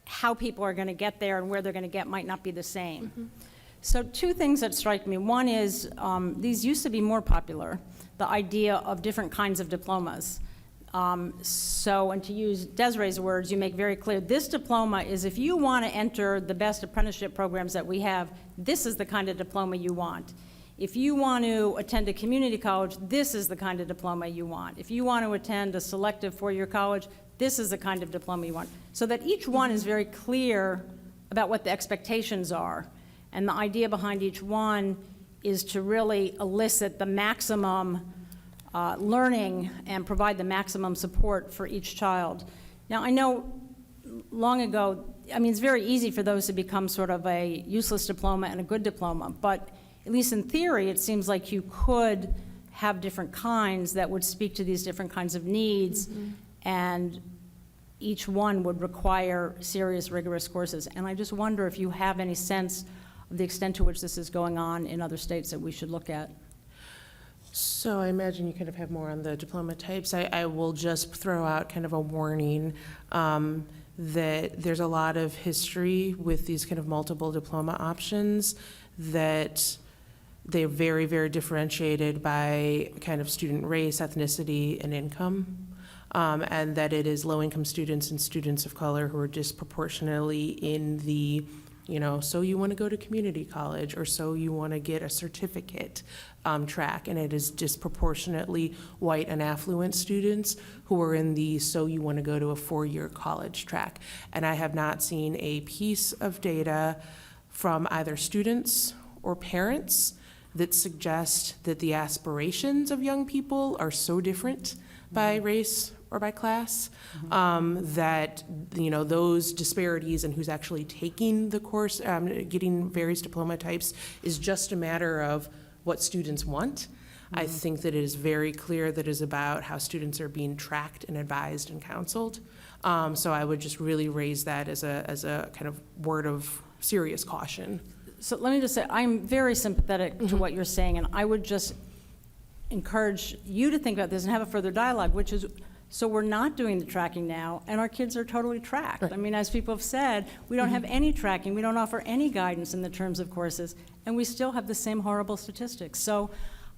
how people are going to get there and where they're going to get might not be the same. Mm-hmm. So two things that strike me. One is these used to be more popular, the idea of different kinds of diplomas. And to use Desiree's words, you make very clear, this diploma is if you want to enter the best apprenticeship programs that we have, this is the kind of diploma you want. If you want to attend a community college, this is the kind of diploma you want. If you want to attend a selective four-year college, this is the kind of diploma you want. So that each one is very clear about what the expectations are. And the idea behind each one is to really elicit the maximum learning and provide the maximum support for each child. Now, I know long ago, it's very easy for those to become sort of a useless diploma and a good diploma, but at least in theory, it seems like you could have different kinds that would speak to these different kinds of needs, and each one would require serious, rigorous courses. And I just wonder if you have any sense of the extent to which this is going on in other states that we should look at. So I imagine you kind of have more on the diploma types. I will just throw out kind of a warning that there's a lot of history with these kind of multiple diploma options, that they're very, very differentiated by kind of student race, ethnicity, and income, and that it is low-income students and students of color who are disproportionately in the, so you want to go to community college, or so you want to get a certificate track, and it is disproportionately white and affluent students who are in the so you want to go to a four-year college track. And I have not seen a piece of data from either students or parents that suggest that the aspirations of young people are so different by race or by class, that, those disparities in who's actually taking the course, getting various diploma types, is just a matter of what students want. I think that it is very clear that it is about how students are being tracked and advised and counseled. So I would just really raise that as a kind of word of serious caution. So let me just say, I'm very sympathetic to what you're saying, and I would just encourage you to think about this and have a further dialogue, which is, so we're not doing the tracking now, and our kids are totally tracked. I mean, as people have said, we don't have any tracking, we don't offer any guidance in the terms of courses, and we still have the same horrible statistics. So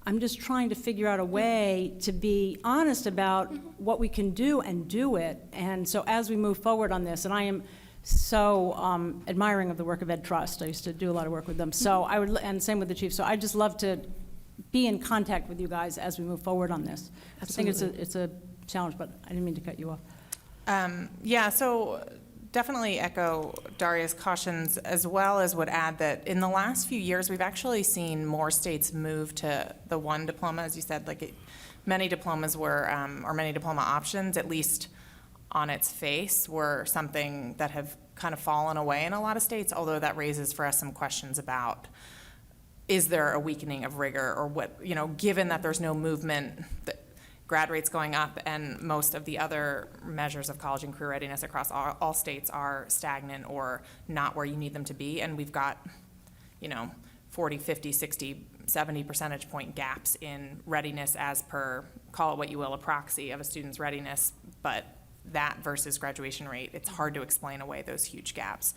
I'm just trying to figure out a way to be honest about what we can do and do it. And so as we move forward on this, and I am so admiring of the work of Ed Trust. I used to do a lot of work with them. So I would, and same with the chief. So I just love to be in contact with you guys as we move forward on this. Absolutely. I think it's a challenge, but I didn't mean to cut you off. Yeah, so definitely echo Daria's cautions, as well as would add that in the last few years, we've actually seen more states move to the one diploma, as you said, many diplomas were, or many diploma options, at least on its face, were something that have kind of fallen away in a lot of states, although that raises for us some questions about, is there a weakening of rigor, or what, given that there's no movement, that grad rates going up and most of the other measures of college and career readiness across all states are stagnant or not where you need them to be, and we've got 40, 50, 60, 70 percentage point gaps in readiness as per, call it what you will, a proxy of a student's readiness, but that versus graduation rate, it's hard to explain away those huge gaps.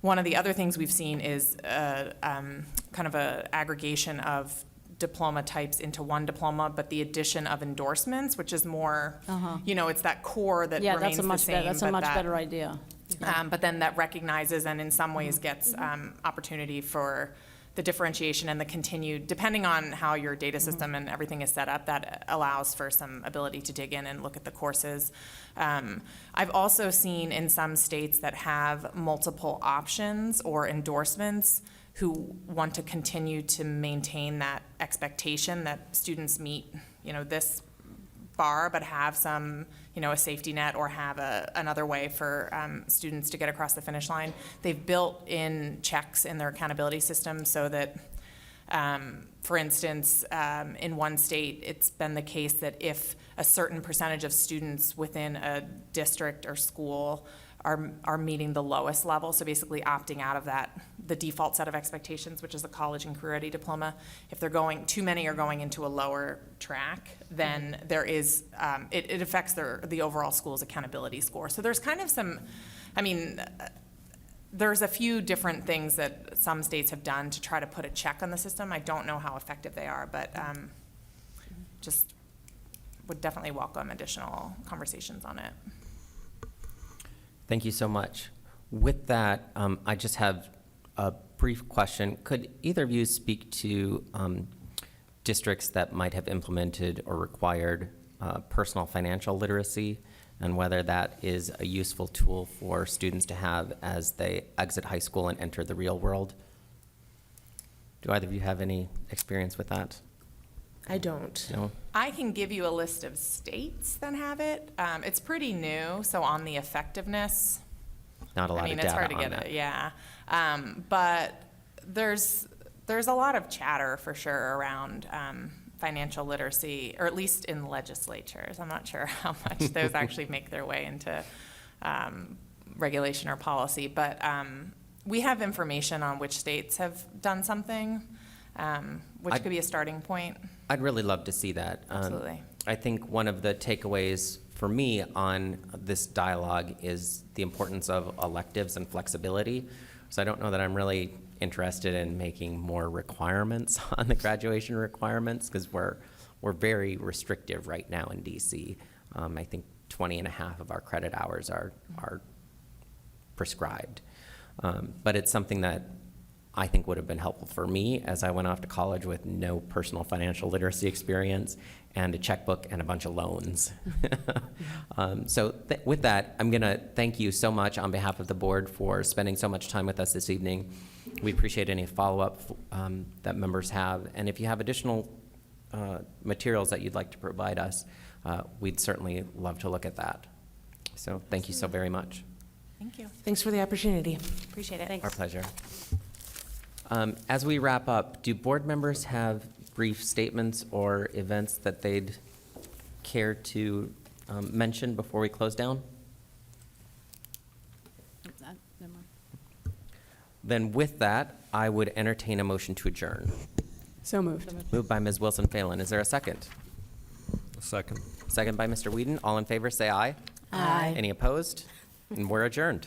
One of the other things we've seen is kind of a aggregation of diploma types into one diploma, but the addition of endorsements, which is more, it's that core that remains the same. That's a much better idea. But then that recognizes and in some ways gets opportunity for the differentiation and the continued, depending on how your data system and everything is set up, that allows for some ability to dig in and look at the courses. I've also seen in some states that have multiple options or endorsements who want to continue to maintain that expectation that students meet, this bar, but have some, a safety net or have another way for students to get across the finish line. They've built in checks in their accountability system so that, for instance, in one state, it's been the case that if a certain percentage of students within a district or school are meeting the lowest level, so basically opting out of that, the default set of expectations, which is the college and career ready diploma. If too many are going into a lower track, then there is, it affects the overall school's accountability score. So there's kind of some, there's a few different things that some states have done to try to put a check on the system. I don't know how effective they are, but just would definitely welcome additional conversations on it. Thank you so much. With that, I just have a brief question. Could either of you speak to districts that might have implemented or required personal financial literacy, and whether that is a useful tool for students to have as they exit high school and enter the real world? Do either of you have any experience with that? I don't. No? I can give you a list of states that have it. It's pretty new, so on the effectiveness, Not a lot of data it's hard to on get that. it, yeah. But there's a lot of chatter for sure around financial literacy, or at least in legislatures. I'm not sure how much those actually make their way into regulation or policy, but we have information on which states have done something, which could be a starting point. I'd really love to see that. Absolutely. I think one of the takeaways for me on this dialogue is the importance of electives and flexibility. So I don't know that I'm really interested in making more requirements on the graduation requirements, because we're very restrictive right now in DC. I think 20 and a half of our credit hours are prescribed. But it's something that I think would have been helpful for me as I went off to college with no personal financial literacy experience and a checkbook and a bunch of loans. So with that, I'm gonna thank you so much on behalf of the board for spending so much time with us this evening. We appreciate any follow-up that members have. And if you have additional materials that you'd like to provide us, we'd certainly love to look at that. So thank you so very much. Thank you. Thanks for the opportunity. Appreciate it. Our pleasure. As we wrap up, do board members have brief statements or events that they'd care to mention before we close down? Then with that, I would entertain a motion to adjourn. So moved. Moved by Ms. Wilson Phelan. Is there a second? Second. Second by Mr. Whedon. All in favor, say aye. Aye. Any opposed? And we're adjourned.